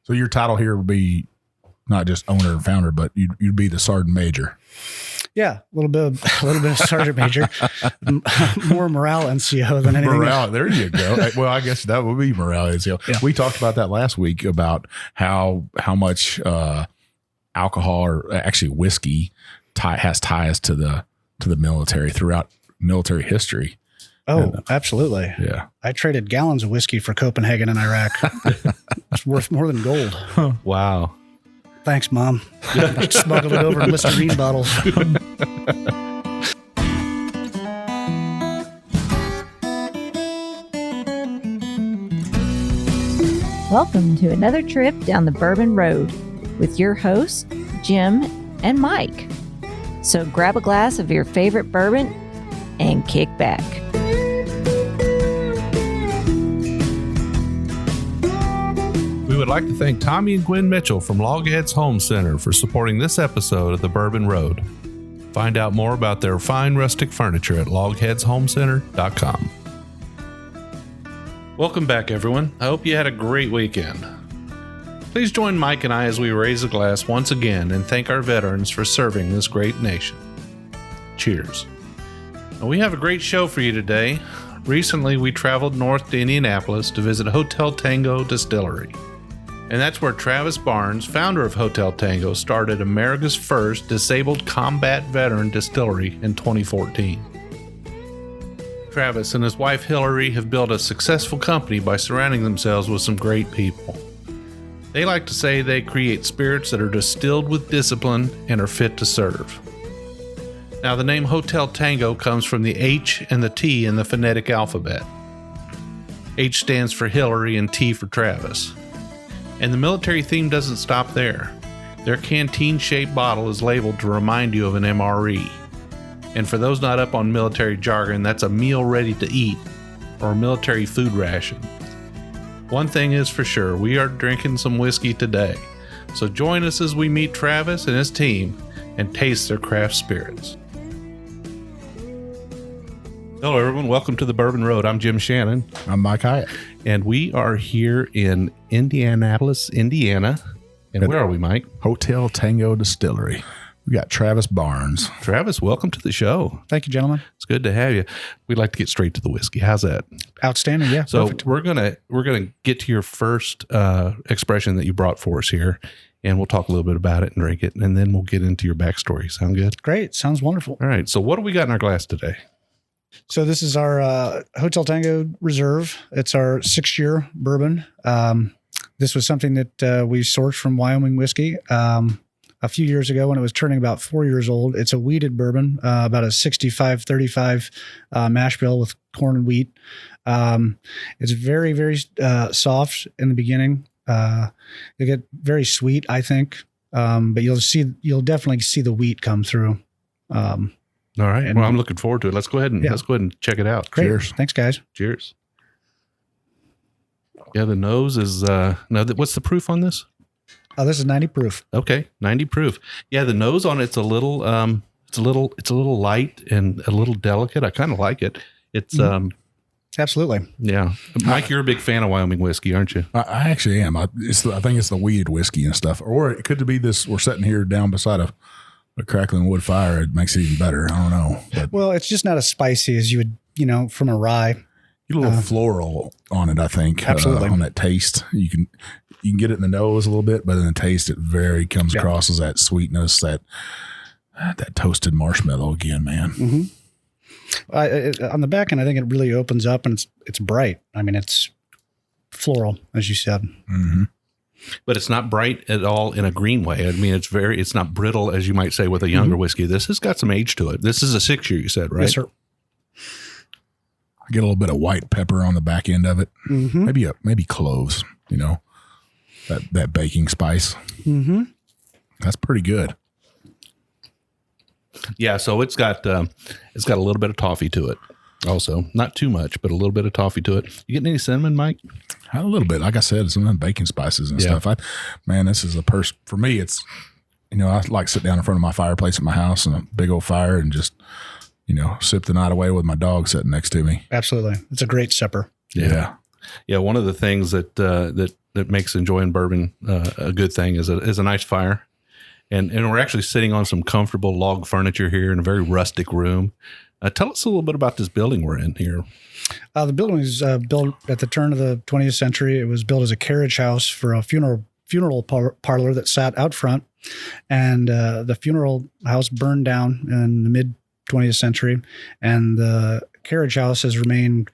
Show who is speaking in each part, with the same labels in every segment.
Speaker 1: So your title here would be not just owner and founder, but you'd be the sergeant major.
Speaker 2: Yeah, a little bit of sergeant major, more morale NCO than anything.
Speaker 1: Morale, there you go. Well, I guess that would be morale NCO. Yeah. We talked about that last week about how much alcohol, or actually whiskey, has ties to the military throughout military history.
Speaker 2: Oh, absolutely.
Speaker 1: Yeah.
Speaker 2: I traded gallons of whiskey for Copenhagen in Iraq. It's worth more than gold.
Speaker 3: Huh. Wow.
Speaker 2: Thanks, Mom. Smuggled it over in Listerine bottles.
Speaker 4: Welcome to another trip down the Bourbon Road with your hosts, Jim and Mike. So grab a glass of your favorite bourbon and kick back.
Speaker 3: We would like to thank Tommy and Gwen Mitchell from Logheads Home Center for supporting this episode of the Bourbon Road. Find out more about their fine rustic furniture at logheadshomecenter.com. Welcome back, everyone. I hope you had a great weekend. Please join Mike and I as we raise a glass once again and thank our veterans for serving this great nation. Cheers. Now, we have a great show for you today. Recently, we traveled north to Indianapolis to visit Hotel Tango Distillery. And that's where Travis Barnes, founder of Hotel Tango, started America's first Disabled Combat Veteran Distillery in 2014. Travis and his wife Hillary have built a successful company by surrounding themselves with some great people. They like to say they create spirits that are distilled with discipline and are fit to serve. Now, the name Hotel Tango comes from the H and the T in the phonetic alphabet. H stands for Hillary and T for Travis. And the military theme doesn't stop there. Their canteen-shaped bottle is labeled to remind you of an MRE. And for those not up on military jargon, that's a meal ready to eat, or a military food ration. One thing is for sure, we are drinking some whiskey today. So join us as we meet Travis and his team and taste their craft spirits. Hello, everyone. Welcome to the Bourbon Road. I'm Jim Shannon.
Speaker 1: I'm Mike Hyatt.
Speaker 3: And we are here in Indianapolis, Indiana. And where are we, Mike?
Speaker 1: Hotel Tango Distillery. We got Travis Barnes.
Speaker 3: Travis, welcome to the show.
Speaker 2: Thank you, gentlemen.
Speaker 3: It's good to have you. We'd like to get straight to the whiskey. How's that?
Speaker 2: Outstanding. Yeah.
Speaker 3: So
Speaker 2: perfect.
Speaker 3: we're gonna get to your first expression that you brought for us here, and we'll talk a little bit about it and drink it, and then we'll get into your backstory. Sound good?
Speaker 2: Great. Sounds wonderful.
Speaker 3: All right. So what do we got in our glass today?
Speaker 2: So this is our Hotel Tango Reserve. It's our 6-year bourbon. This was something that we sourced from Wyoming whiskey a few years ago when it was turning about 4 years old. It's a wheated bourbon, about a 65-35 mash bill with corn and wheat. It's very, very soft in the beginning. You'll get very sweet, I think, but you'll definitely see the wheat come through.
Speaker 3: All right. Well, I'm looking forward to it. Let's go ahead and check it out.
Speaker 2: Great.
Speaker 3: Cheers.
Speaker 2: Thanks, guys.
Speaker 3: Cheers. Yeah, the nose is what's the proof on this?
Speaker 2: Oh, this is 90 proof.
Speaker 3: Okay, 90 proof. Yeah, the nose on it's a little light and a little delicate. I kind of like it. It's
Speaker 2: Absolutely.
Speaker 3: Yeah. Mike, you're a big fan of Wyoming whiskey, aren't you?
Speaker 1: I actually am. I think it's the weeded whiskey and stuff, or it could be this. We're sitting here down beside a crackling wood fire. It makes it even better. I don't know. But
Speaker 2: well, it's just not as spicy as you would, from a rye.
Speaker 1: Get a little floral on it, I think.
Speaker 2: Absolutely.
Speaker 1: On that taste. You can get it in the nose a little bit, but in the taste, it very comes across as that sweetness, that toasted marshmallow again, man.
Speaker 2: Mm-hmm. On the back end, I think it really opens up and it's bright. I mean, it's floral, as you said.
Speaker 1: Mm-hmm.
Speaker 3: But it's not bright at all in a green way. I mean, it's not brittle, as you might say, with a younger whiskey. This has got some age to it. This is a 6-year, you said, right?
Speaker 2: Yes, sir.
Speaker 1: I get a little bit of white pepper on the back end of it.
Speaker 2: Mm-hmm.
Speaker 1: Maybe cloves, that baking spice.
Speaker 2: Mm-hmm.
Speaker 1: That's pretty good.
Speaker 3: Yeah, so it's got a little bit of toffee to it. Also, not too much, but a little bit of toffee to it. You getting any cinnamon, Mike?
Speaker 1: A little bit. Like I said, some of them baking spices and stuff. This is for me. It's, I like to sit down in front of my fireplace at my house and a big old fire and just, sip the night away with my dog sitting next to me.
Speaker 2: Absolutely. It's a great supper.
Speaker 3: Yeah. One of the things that that makes enjoying bourbon a good thing is a nice fire. And we're actually sitting on some comfortable log furniture here in a very rustic room. Tell us a little bit about this building we're in here.
Speaker 2: The building was built at the turn of the 20th century. It was built as a carriage house for a funeral parlor that sat out front. And the funeral house burned down in the mid 20th century. And the carriage house has remained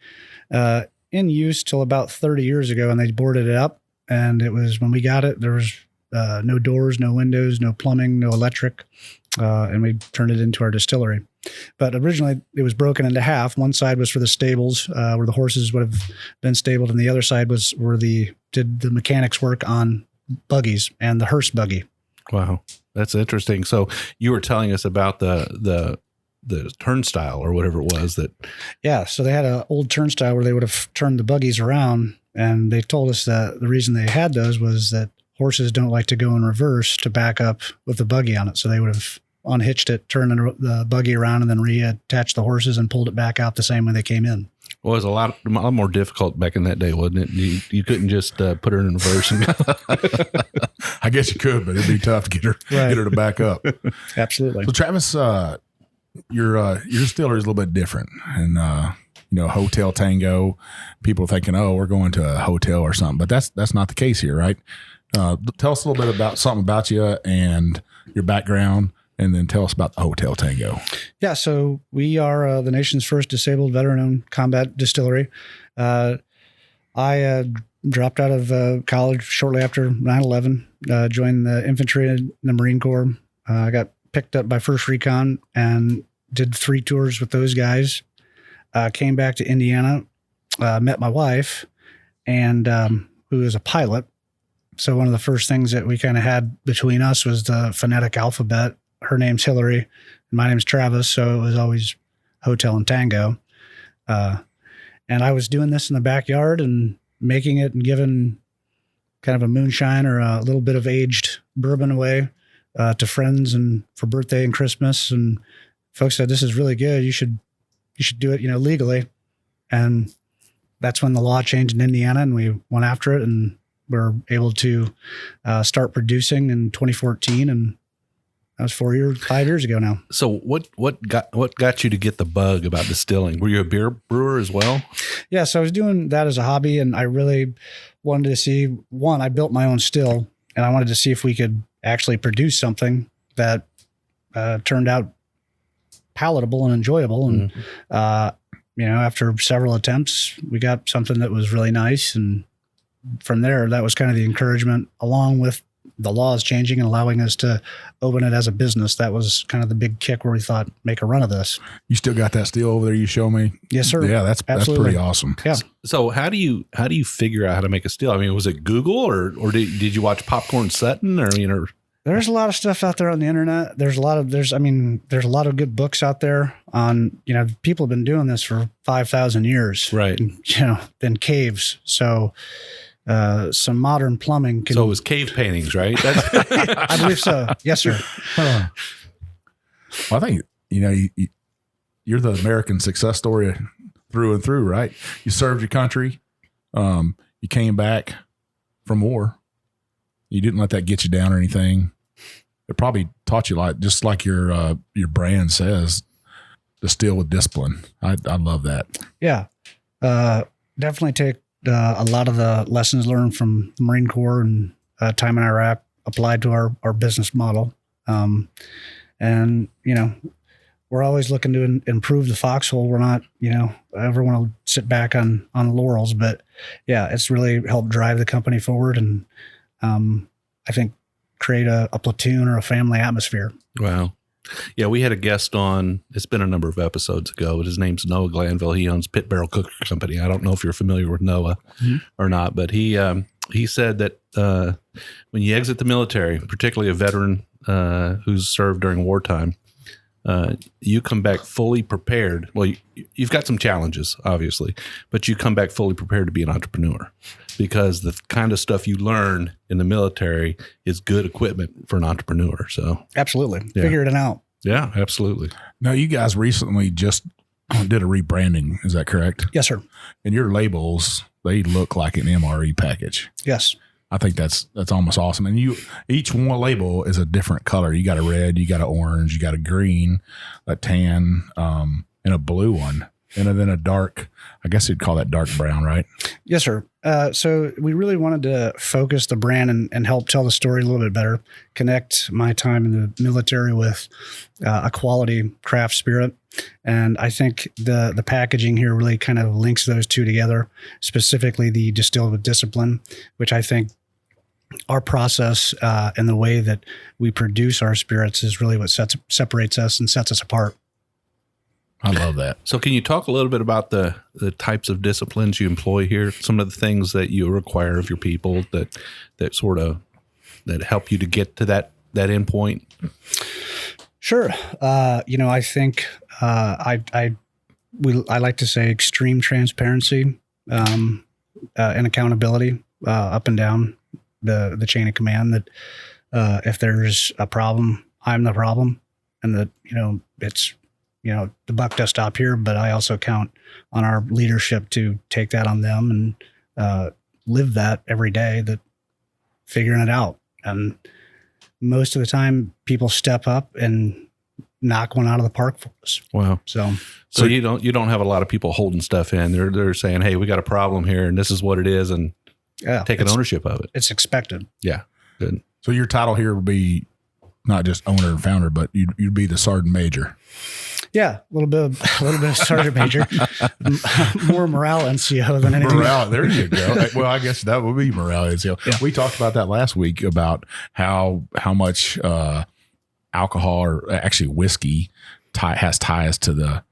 Speaker 2: in use till about 30 years ago. And they boarded it up. And it was, when we got it, there was no doors, no windows, no plumbing, no electric. And we turned it into our distillery. But originally it was broken into half. One side was for the stables, where the horses would have been stabled, and the other side was where did the mechanics work on buggies and the hearse buggy.
Speaker 3: Wow, that's interesting. So you were telling us about the turnstile or whatever it was that.
Speaker 2: Yeah, so they had an old turnstile where they would have turned the buggies around, and they told us that the reason they had those was that horses don't like to go in reverse to back up with the buggy on it, so they would have unhitched it, turned the buggy around, and then reattached the horses and pulled it back out the same way they came in.
Speaker 3: Well, it was a lot more difficult back in that day, wasn't it? You couldn't just put her in reverse.
Speaker 1: I guess you could, but it'd be tough to get her to back up.
Speaker 2: Absolutely.
Speaker 1: So Travis, your distillery is a little bit different, and Hotel Tango, people are thinking, oh, we're going to a hotel or something, but that's not the case here, right? Tell us a little bit about something about you and your background, and then tell us about the Hotel Tango.
Speaker 2: Yeah, so we are the nation's first disabled veteran combat distillery. I dropped out of college shortly after 9/11, joined the infantry in the Marine Corps. I got picked up by 1st Recon and did 3 tours with those guys. Came back to Indiana, met my wife, and who is a pilot. So one of the first things that we kind of had between us was the phonetic alphabet. Her name's Hillary, and my name's Travis, so it was always Hotel and Tango. And I was doing this in the backyard and making it and giving kind of a moonshine or a little bit of aged bourbon away to friends and for birthday and Christmas. And folks said, "This is really good. You should do it, legally." And that's when the law changed in Indiana, and we went after it, and we're able to start producing in 2014, and that was 5 years ago now.
Speaker 3: So what got you to get the bug about distilling? Were you a beer brewer as well?
Speaker 2: Yeah, so I was doing that as a hobby, and I really wanted to see, I built my own still, and I wanted to see if we could actually produce something that turned out palatable and enjoyable. And, after several attempts, we got something that was really nice. And from there, that was kind of the encouragement, along with the laws changing and allowing us to open it as a business. That was kind of the big kick where we thought, make a run of this.
Speaker 1: You still got that still over there you show me?
Speaker 2: Yes, sir.
Speaker 1: Yeah, that's pretty awesome.
Speaker 2: Yeah.
Speaker 3: So how do you figure out how to make a still? I mean, was it Google or did you watch Popcorn Sutton or?
Speaker 2: There's a lot of stuff out there on the internet. There's a lot of good books out there on, people have been doing this for 5,000 years.
Speaker 3: Right.
Speaker 2: In caves. So, some modern plumbing
Speaker 3: so it was cave paintings, right?
Speaker 2: I believe so. Yes, sir.
Speaker 1: Well, I think, you're the American success story through and through, right? You served your country. You came back from war. You didn't let that get you down or anything. It probably taught you just like your brand says, distill with discipline. I love that.
Speaker 2: Yeah. Definitely take a lot of the lessons learned from the Marine Corps and time in Iraq applied to our business model. And we're always looking to improve the foxhole. We're not, ever want to sit back on laurels, but yeah, it's really helped drive the company forward and, I think create a platoon or a family atmosphere.
Speaker 3: Wow. Yeah, we had a guest on, it's been a number of episodes ago, but his name's Noah Glanville. He owns Pit Barrel Cooker Company. I don't know if you're familiar with Noah or not, but he said that when you exit the military, particularly a veteran who's served during wartime, you come back fully prepared. Well, you've got some challenges, obviously, but you come back fully prepared to be an entrepreneur because the kind of stuff you learn in the military is good equipment for an entrepreneur. So
Speaker 2: absolutely. Yeah. Figured it out.
Speaker 3: Yeah, absolutely.
Speaker 1: Now, you guys recently just did a rebranding. Is that correct?
Speaker 2: Yes, sir.
Speaker 1: And your labels, they look like an MRE package.
Speaker 2: Yes.
Speaker 1: I think that's almost awesome. And each one label is a different color. You got a red, you got an orange, you got a green, a tan, and a blue one. And then a dark, I guess you'd call that dark brown, right?
Speaker 2: Yes, sir. So we really wanted to focus the brand and help tell the story a little bit better, connect my time in the military with a quality craft spirit. And I think the packaging here really kind of links those two together, specifically the Distilled with Discipline, which I think our process and the way that we produce our spirits is really what separates us and sets us apart.
Speaker 1: I love that.
Speaker 3: So can you talk a little bit about the types of disciplines you employ here? Some of the things that you require of your people that help you to get to that end point?
Speaker 2: Sure. I think I like to say extreme transparency and accountability up and down the chain of command, that if there's a problem, I'm the problem, and that, it's, the buck does stop here, but I also count on our leadership to take that on them and live that every day, that figuring it out. And most of the time people step up and knock one out of the park for us.
Speaker 3: Wow.
Speaker 2: So
Speaker 3: you don't have a lot of people holding stuff in. They're saying, hey, we got a problem here and this is what it is, and taking ownership of it.
Speaker 2: It's expected.
Speaker 3: Yeah. Good.
Speaker 1: So your title here would be not just owner and founder, but you'd be the sergeant major.
Speaker 2: Yeah, a little bit of sergeant major, more morale NCO than anything.
Speaker 1: Morale, there you go. Well, I guess that would be morale NCO. Yeah. We talked about that last week about how much alcohol, or actually whiskey, has ties to the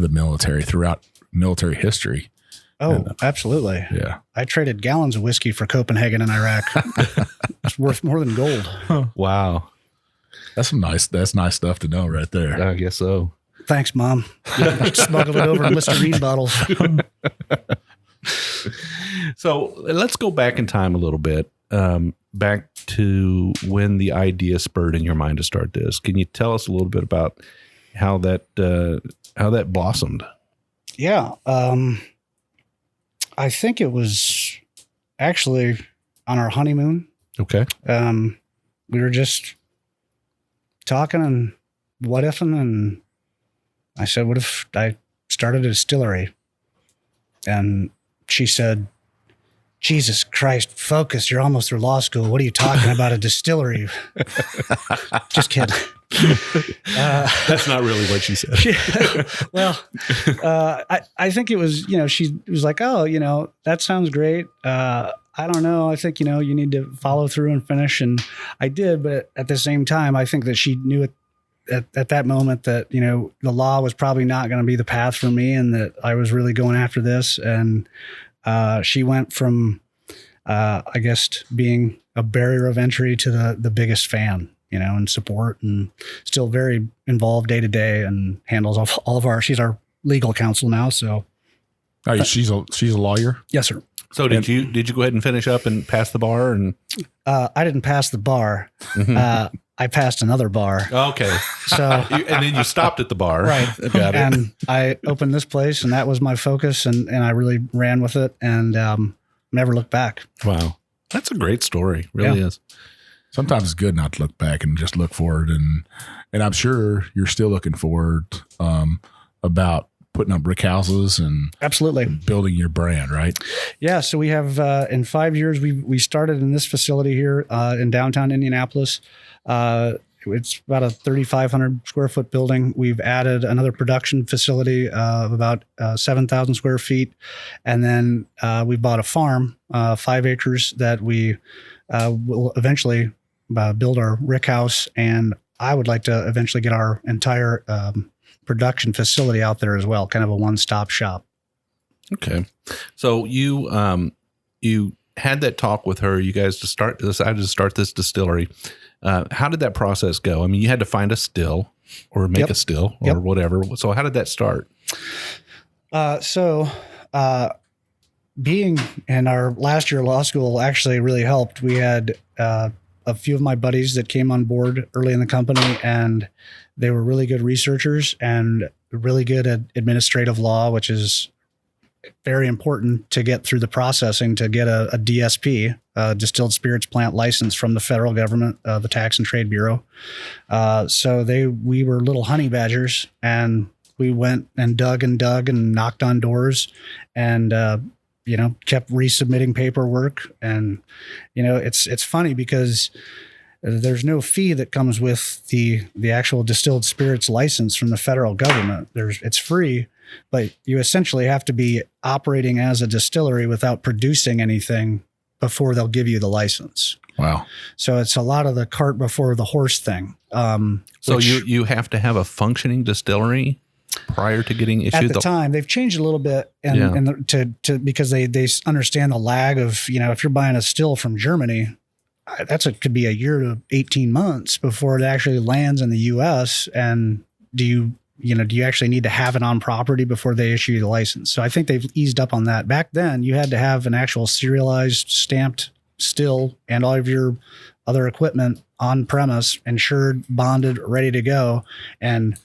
Speaker 1: military throughout military history.
Speaker 2: Oh, absolutely.
Speaker 1: Yeah,
Speaker 2: I traded gallons of whiskey for Copenhagen in Iraq. It's worth more than gold.
Speaker 3: Wow,
Speaker 1: that's nice stuff to know right there.
Speaker 3: I guess so.
Speaker 2: Thanks, Mom. Smuggled it over in Listerine bottles.
Speaker 3: So let's go back in time a little bit, back to when the idea spurred in your mind to start this. Can you tell us a little bit about how that blossomed?
Speaker 2: Yeah. I think it was actually on our honeymoon.
Speaker 3: Okay.
Speaker 2: We were just talking and what ifing, and I said, what if I started a distillery? And she said, Jesus Christ, focus. You're almost through law school. What are you talking about, a distillery? Just kidding.
Speaker 3: That's not really what she said.
Speaker 2: Well, I think it was, she was like, oh, that sounds great. I don't know. I think, you need to follow through and finish. And I did. But at the same time, I think that she knew it at that moment that, the law was probably not going to be the path for me, and that I was really going after this. And she went from, I guess, being a barrier of entry to the biggest fan, and support, and still very involved day to day, and handles all of she's our legal counsel now. So
Speaker 1: she's a lawyer.
Speaker 2: Yes, sir.
Speaker 3: So did you go ahead and finish up and pass the bar? And
Speaker 2: I didn't pass the bar.
Speaker 3: Mm-hmm.
Speaker 2: I passed another bar.
Speaker 3: Okay.
Speaker 2: So
Speaker 3: and then you stopped at the bar.
Speaker 2: Right.
Speaker 3: Got it.
Speaker 2: And I opened this place, and that was my focus, and I really ran with it, and never looked back.
Speaker 3: Wow. That's a great story. Really is.
Speaker 1: Sometimes it's good not to look back and just look forward. And I'm sure you're still looking forward about putting up brick houses and
Speaker 2: absolutely
Speaker 1: building your brand, right?
Speaker 2: Yeah. So we have in 5 years, we started in this facility here in downtown Indianapolis. It's about a 3,500 square foot building. We've added another production facility of about 7,000 square feet. And then we bought a farm, 5 acres, that we will eventually build our rick house. And I would like to eventually get our entire production facility out there as well, kind of a one-stop shop.
Speaker 3: Okay. So you had that talk with her. You guys decided to start this distillery. How did that process go? I mean, you had to find a still or make a still or whatever. So how did that start?
Speaker 2: Being in our last year of law school actually really helped. We had a few of my buddies that came on board early in the company, and they were really good researchers and really good at administrative law, which is very important to get through the processing to get a DSP, Distilled Spirits Plant license from the federal government, the Tax and Trade Bureau. So we were little honey badgers, and we went and dug and knocked on doors and, kept resubmitting paperwork. And, it's funny because there's no fee that comes with the actual distilled spirits license from the federal government. It's free, but you essentially have to be operating as a distillery without producing anything before they'll give you the license.
Speaker 1: Wow.
Speaker 2: So it's a lot of the cart before the horse thing.
Speaker 3: So you have to have a functioning distillery prior to getting issued
Speaker 2: at the time. They've changed a little bit, because they understand the lag of, if you're buying a still from Germany, could be a year to 18 months before it actually lands in the U.S. And do you actually need to have it on property before they issue you the license? So I think they've eased up on that. Back then, you had to have an actual serialized, stamped still and all of your other equipment on premise, insured, bonded, ready to go. And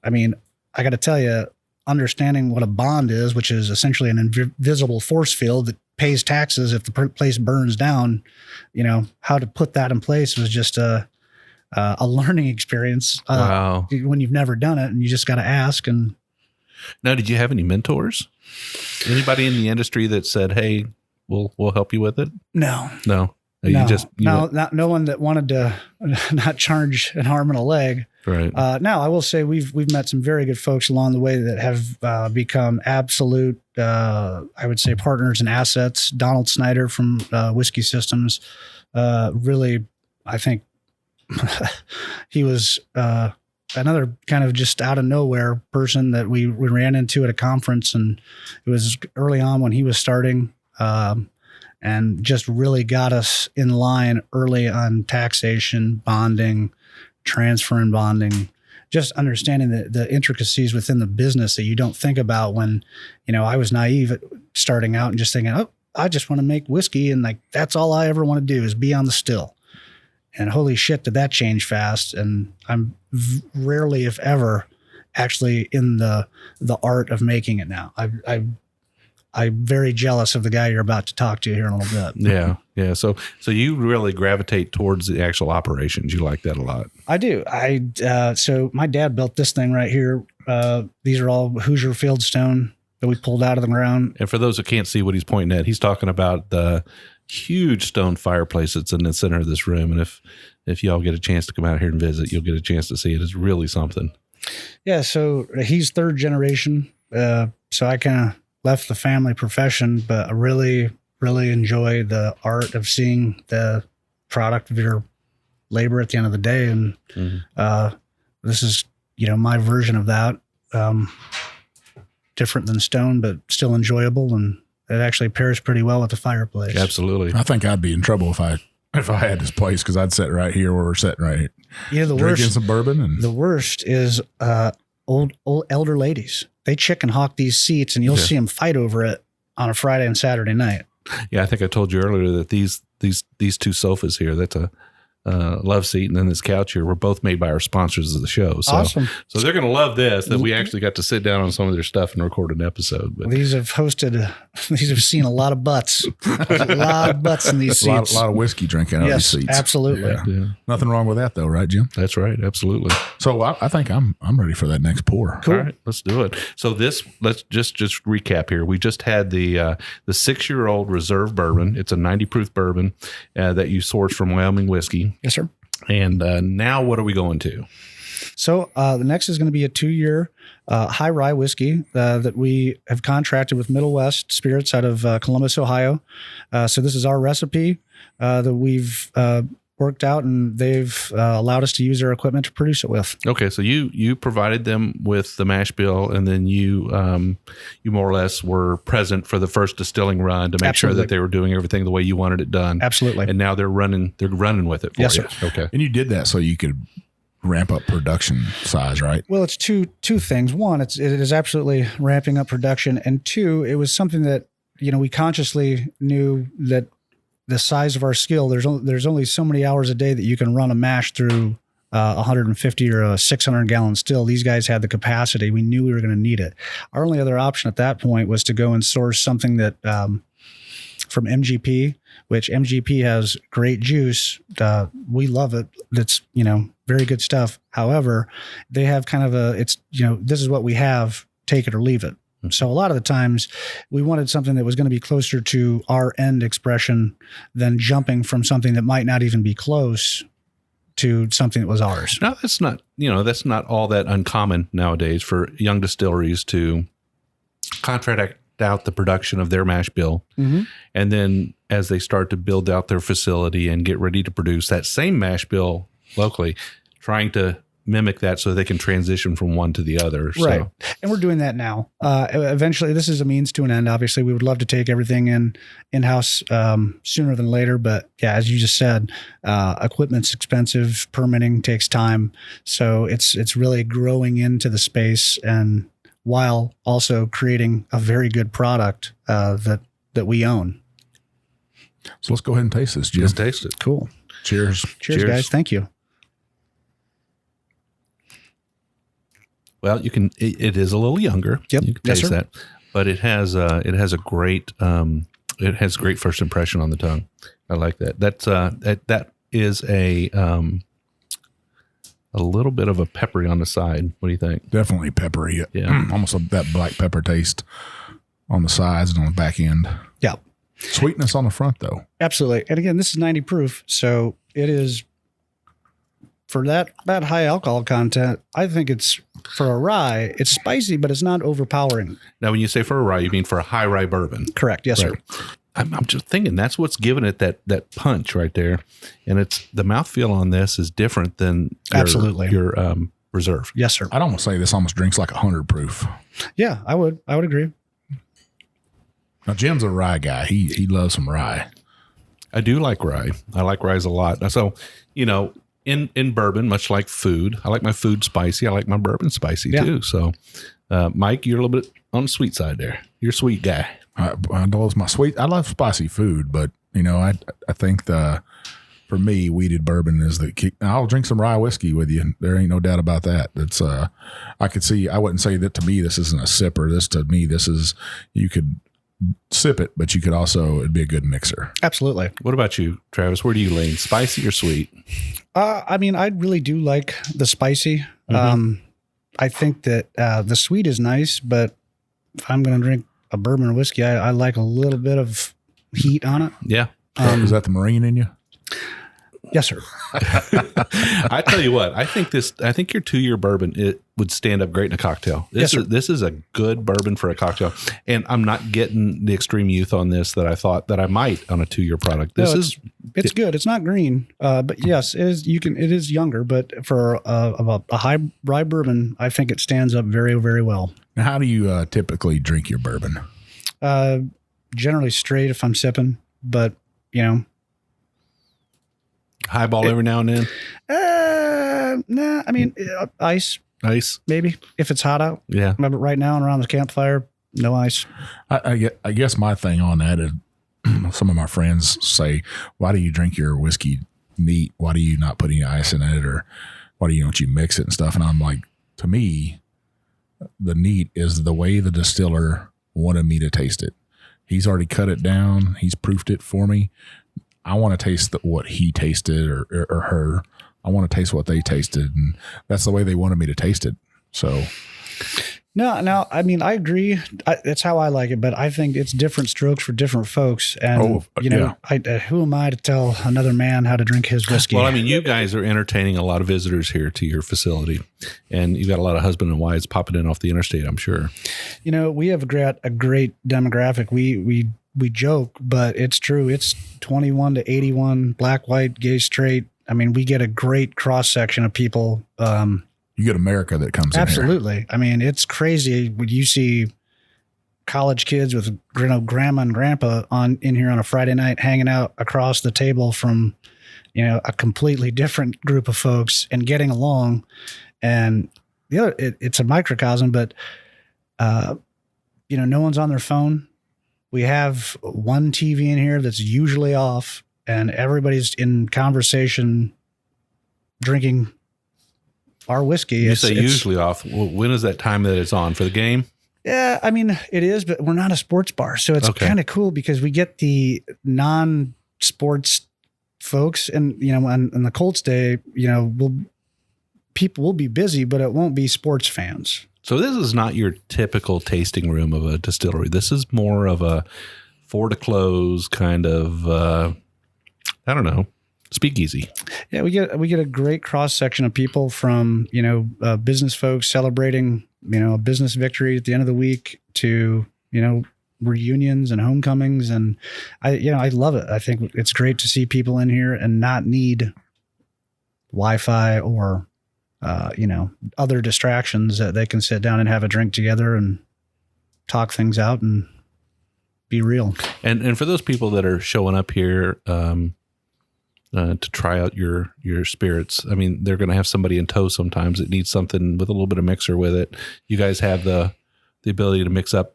Speaker 2: I mean, I got to tell you, understanding what a bond is, which is essentially an invisible force field that pays taxes if the place burns down, how to put that in place was just a learning experience.
Speaker 3: Wow.
Speaker 2: When you've never done it, and you just got to ask. And
Speaker 3: now, did you have any mentors? Anybody in the industry that said, "Hey, we'll help you with it"?
Speaker 2: No.
Speaker 3: No,
Speaker 2: no one that wanted to not charge an arm and a leg.
Speaker 3: Right.
Speaker 2: Now, I will say we've met some very good folks along the way that have become absolute, I would say, partners and assets. Donald Snyder from Whiskey Systems, really, I think he was another kind of just out of nowhere person that we ran into at a conference, and it was early on when he was starting, and just really got us in line early on taxation, bonding, transfer and bonding, just understanding the intricacies within the business that you don't think about when, I was naive at starting out and just thinking, oh, I just want to make whiskey. And that's all I ever want to do is be on the still. And holy shit, did that change fast. And I'm rarely, if ever, actually in the art of making it now. I'm very jealous of the guy you're about to talk to here in a little bit.
Speaker 3: Yeah. So you really gravitate towards the actual operations. You like that a lot.
Speaker 2: I do. So my dad built this thing right here. These are all Hoosier Fieldstone that we pulled out of the ground.
Speaker 3: And for those who can't see what he's pointing at, he's talking about the huge stone fireplace that's in the center of this room. And if y'all get a chance to come out here and visit, you'll get a chance to see it. It's really something.
Speaker 2: Yeah. So he's third generation. So I kind of left the family profession, but I really, really enjoy the art of seeing the product of your labor at the end of the day. And this is, my version of that. Different than stone, but still enjoyable. And it actually pairs pretty well with the fireplace.
Speaker 3: Absolutely.
Speaker 1: I think I'd be in trouble if I had this place, because I'd sit right here where we're sitting right here.
Speaker 2: Yeah,
Speaker 1: drinking some bourbon. And
Speaker 2: the worst is old elder ladies. They chicken hawk these seats, and you'll see them fight over it on a Friday and Saturday night.
Speaker 3: Yeah, I think I told you earlier that these two sofas here, that's a love seat, and then this couch here, were both made by our sponsors of the show. So,
Speaker 2: awesome.
Speaker 3: So they're going to love this, that we actually got to sit down on some of their stuff and record an episode. But
Speaker 2: these have seen a lot of butts. A lot of butts in these seats.
Speaker 1: A lot of whiskey drinking out of these seats.
Speaker 2: Absolutely.
Speaker 1: Yeah. Nothing wrong with that though, right, Jim?
Speaker 3: That's right. Absolutely.
Speaker 1: So I think I'm ready for that next pour.
Speaker 2: Cool.
Speaker 3: All right, let's do it. So let's just recap here. We just had the 6-year-old reserve bourbon. It's a 90 proof bourbon that you source from Wyoming Whiskey.
Speaker 2: Yes, sir.
Speaker 3: And now what are we going to?
Speaker 2: So the next is going to be a 2-year high rye whiskey that we have contracted with Middle West Spirits out of Columbus, Ohio. So this is our recipe that we've worked out, and they've allowed us to use their equipment to produce it with.
Speaker 3: Okay, so you provided them with the mash bill, and then you more or less were present for the first distilling run to make sure that they were doing everything the way you wanted it done.
Speaker 2: Absolutely.
Speaker 3: And now they're running with it for you.
Speaker 2: Sir.
Speaker 3: Okay.
Speaker 1: And you did that so you could ramp up production size, right?
Speaker 2: Well, it's two things. One, it is absolutely ramping up production, and two, it was something that we consciously knew that the size of our skill, there's only so many hours a day that you can run a mash through 150 or a 600 gallon still. These guys had the capacity. We knew we were going to need it. Our only other option at that point was to go and source something that from MGP, which MGP has great juice. We love it. That's, very good stuff. However, they have kind of this is what we have, take it or leave it. So a lot of the times we wanted something that was going to be closer to our end expression than jumping from something that might not even be close to something that was ours.
Speaker 3: No, that's not all that uncommon nowadays for young distilleries to contract out the production of their mash bill. Mm-hmm. And then as they start to build out their facility and get ready to produce that same mash bill locally, trying to mimic that so they can transition from one to the other.
Speaker 2: Right. So. And we're doing that now. Eventually, this is a means to an end. Obviously, we would love to take everything in-house sooner than later. But yeah, as you just said, equipment's expensive, permitting takes time. So it's really growing into the space, and while also creating a very good product that we own.
Speaker 1: So let's go ahead and taste this, Jim.
Speaker 3: Let's taste it.
Speaker 2: Cool.
Speaker 1: Cheers.
Speaker 2: Cheers, guys. Thank you.
Speaker 3: Well, it is a little younger.
Speaker 2: Yep.
Speaker 3: You can taste that, but it has a great first impression on the tongue. I like that. That is a little bit of a peppery on the side. What do you think?
Speaker 1: Definitely peppery.
Speaker 3: Yeah.
Speaker 1: Almost that black pepper taste on the sides and on the back end.
Speaker 2: Yeah.
Speaker 1: Sweetness on the front though.
Speaker 2: Absolutely. And again, this is 90 proof. So it is, for that high alcohol content, I think it's, for a rye, it's spicy, but it's not overpowering.
Speaker 3: Now, when you say for a rye, you mean for a high rye bourbon?
Speaker 2: Correct. Yes, right. Sir.
Speaker 3: I'm just thinking that's what's giving it that punch right there. And it's the mouthfeel on this is different than your reserve.
Speaker 2: Yes, sir.
Speaker 1: I'd almost say this almost drinks like 100 proof.
Speaker 2: Yeah, I would agree.
Speaker 1: Now, Jim's a rye guy. He loves some rye.
Speaker 3: I do like rye. I like rye a lot. So, in bourbon, much like food, I like my food spicy. I like my bourbon spicy too. So, Mike, you're a little bit on the sweet side there. You're a sweet guy.
Speaker 1: I love my sweet. I love spicy food, but I think for me, weeded bourbon is the key. I'll drink some rye whiskey with you. There ain't no doubt about that. It's I could see. I wouldn't say that to me. This isn't a sipper. This is you could sip it, but you could also, it'd be a good mixer.
Speaker 2: Absolutely.
Speaker 3: What about you, Travis? Where do you lean? Spicy or sweet?
Speaker 2: I really do like the spicy. Mm-hmm. I think that the sweet is nice, but if I'm going to drink a bourbon or whiskey, I like a little bit of heat on it.
Speaker 3: Yeah.
Speaker 1: Is that the Marine in you?
Speaker 2: Yes, sir.
Speaker 3: I tell you what, I think your 2-year bourbon, it would stand up great in a cocktail. This is a good bourbon for a cocktail. And I'm not getting the extreme youth on this that I thought that I might on a 2-year product.
Speaker 2: It's good. It's not green, but yes, it is. It is younger, but for a high rye bourbon, I think it stands up very, very well.
Speaker 1: Now, how do you typically drink your bourbon?
Speaker 2: Generally straight if I'm sipping, but
Speaker 3: highball every now and then.
Speaker 2: Nah. Ice.
Speaker 3: Ice,
Speaker 2: maybe if it's hot out.
Speaker 3: Yeah.
Speaker 2: But right now and around the campfire, no ice.
Speaker 1: I guess my thing on that is some of my friends say, "Why do you drink your whiskey neat? Why do you not put any ice in it, or why don't you mix it and stuff?" And I'm like, to me, the neat is the way the distiller wanted me to taste it. He's already cut it down. He's proofed it for me. I want to taste what he tasted or her. I want to taste what they tasted, and that's the way they wanted me to taste it. So,
Speaker 2: no, I agree. That's how I like it, but I think it's different strokes for different folks. And who am I to tell another man how to drink his whiskey?
Speaker 3: Well, you guys are entertaining a lot of visitors here to your facility, and you've got a lot of husband and wives popping in off the interstate, I'm sure.
Speaker 2: We have a great demographic. We joke, but it's true. It's 21 to 81, black, white, gay, straight. We get a great cross section of people.
Speaker 1: You get America that comes in here.
Speaker 2: Absolutely. It's crazy when you see college kids with grandma and grandpa in here on a Friday night hanging out across the table from a completely different group of folks and getting along. And the other, it's a microcosm, but no one's on their phone. We have one TV in here that's usually off, and everybody's in conversation, drinking our whiskey.
Speaker 3: You say usually off. When is that time that it's on for the game?
Speaker 2: Yeah, I mean, it is, but we're not a sports bar. So it's kind of cool because we get the non-sports folks, and, you know, on the Colts Day, you know, people will be busy, but it won't be sports fans.
Speaker 3: So this is not your typical tasting room of a distillery. This is more of a four to close kind of, I don't know, speakeasy. Yeah,
Speaker 2: we get a great cross section of people from, you know, business folks celebrating, you know, a business victory at the end of the week to, you know, reunions and homecomings. And I love it. I think it's great to see people in here and not need Wi-Fi or, you know, other distractions, that they can sit down and have a drink together and talk things out and be real.
Speaker 3: And for those people that are showing up here, to try out your spirits, I mean, they're going to have somebody in tow sometimes that needs something with a little bit of mixer with it. You guys have the ability to mix up,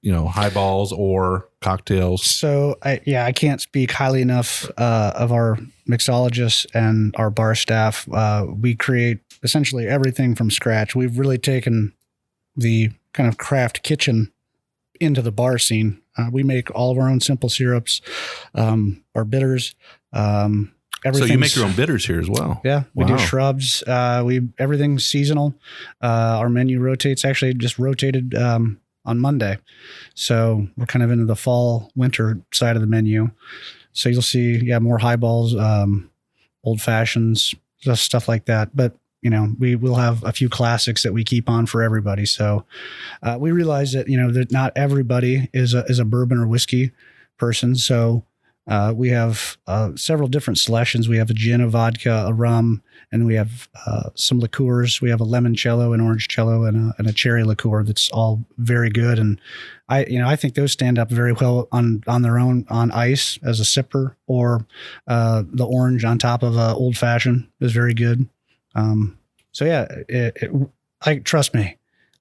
Speaker 3: you know, highballs or cocktails.
Speaker 2: So I can't speak highly enough of our mixologists and our bar staff. We create essentially everything from scratch. We've really taken the kind of craft kitchen into the bar scene. We make all of our own simple syrups, our bitters.
Speaker 3: So you make your own bitters here as well?
Speaker 2: Yeah, we do shrubs. Everything's seasonal. Our menu rotates. Actually, just rotated on Monday, so we're kind of into the fall winter side of the menu. So you'll see, more highballs, old fashions, just stuff like that. But you know, we will have a few classics that we keep on for everybody. So we realize that, you know, that not everybody is a bourbon or whiskey person. So we have several different selections. We have a gin, a vodka, a rum, and we have some liqueurs. We have a limoncello, an orangecello, and a cherry liqueur that's all very good. And I think those stand up very well on their own on ice as a sipper, or the orange on top of a old fashioned is very good. Trust me,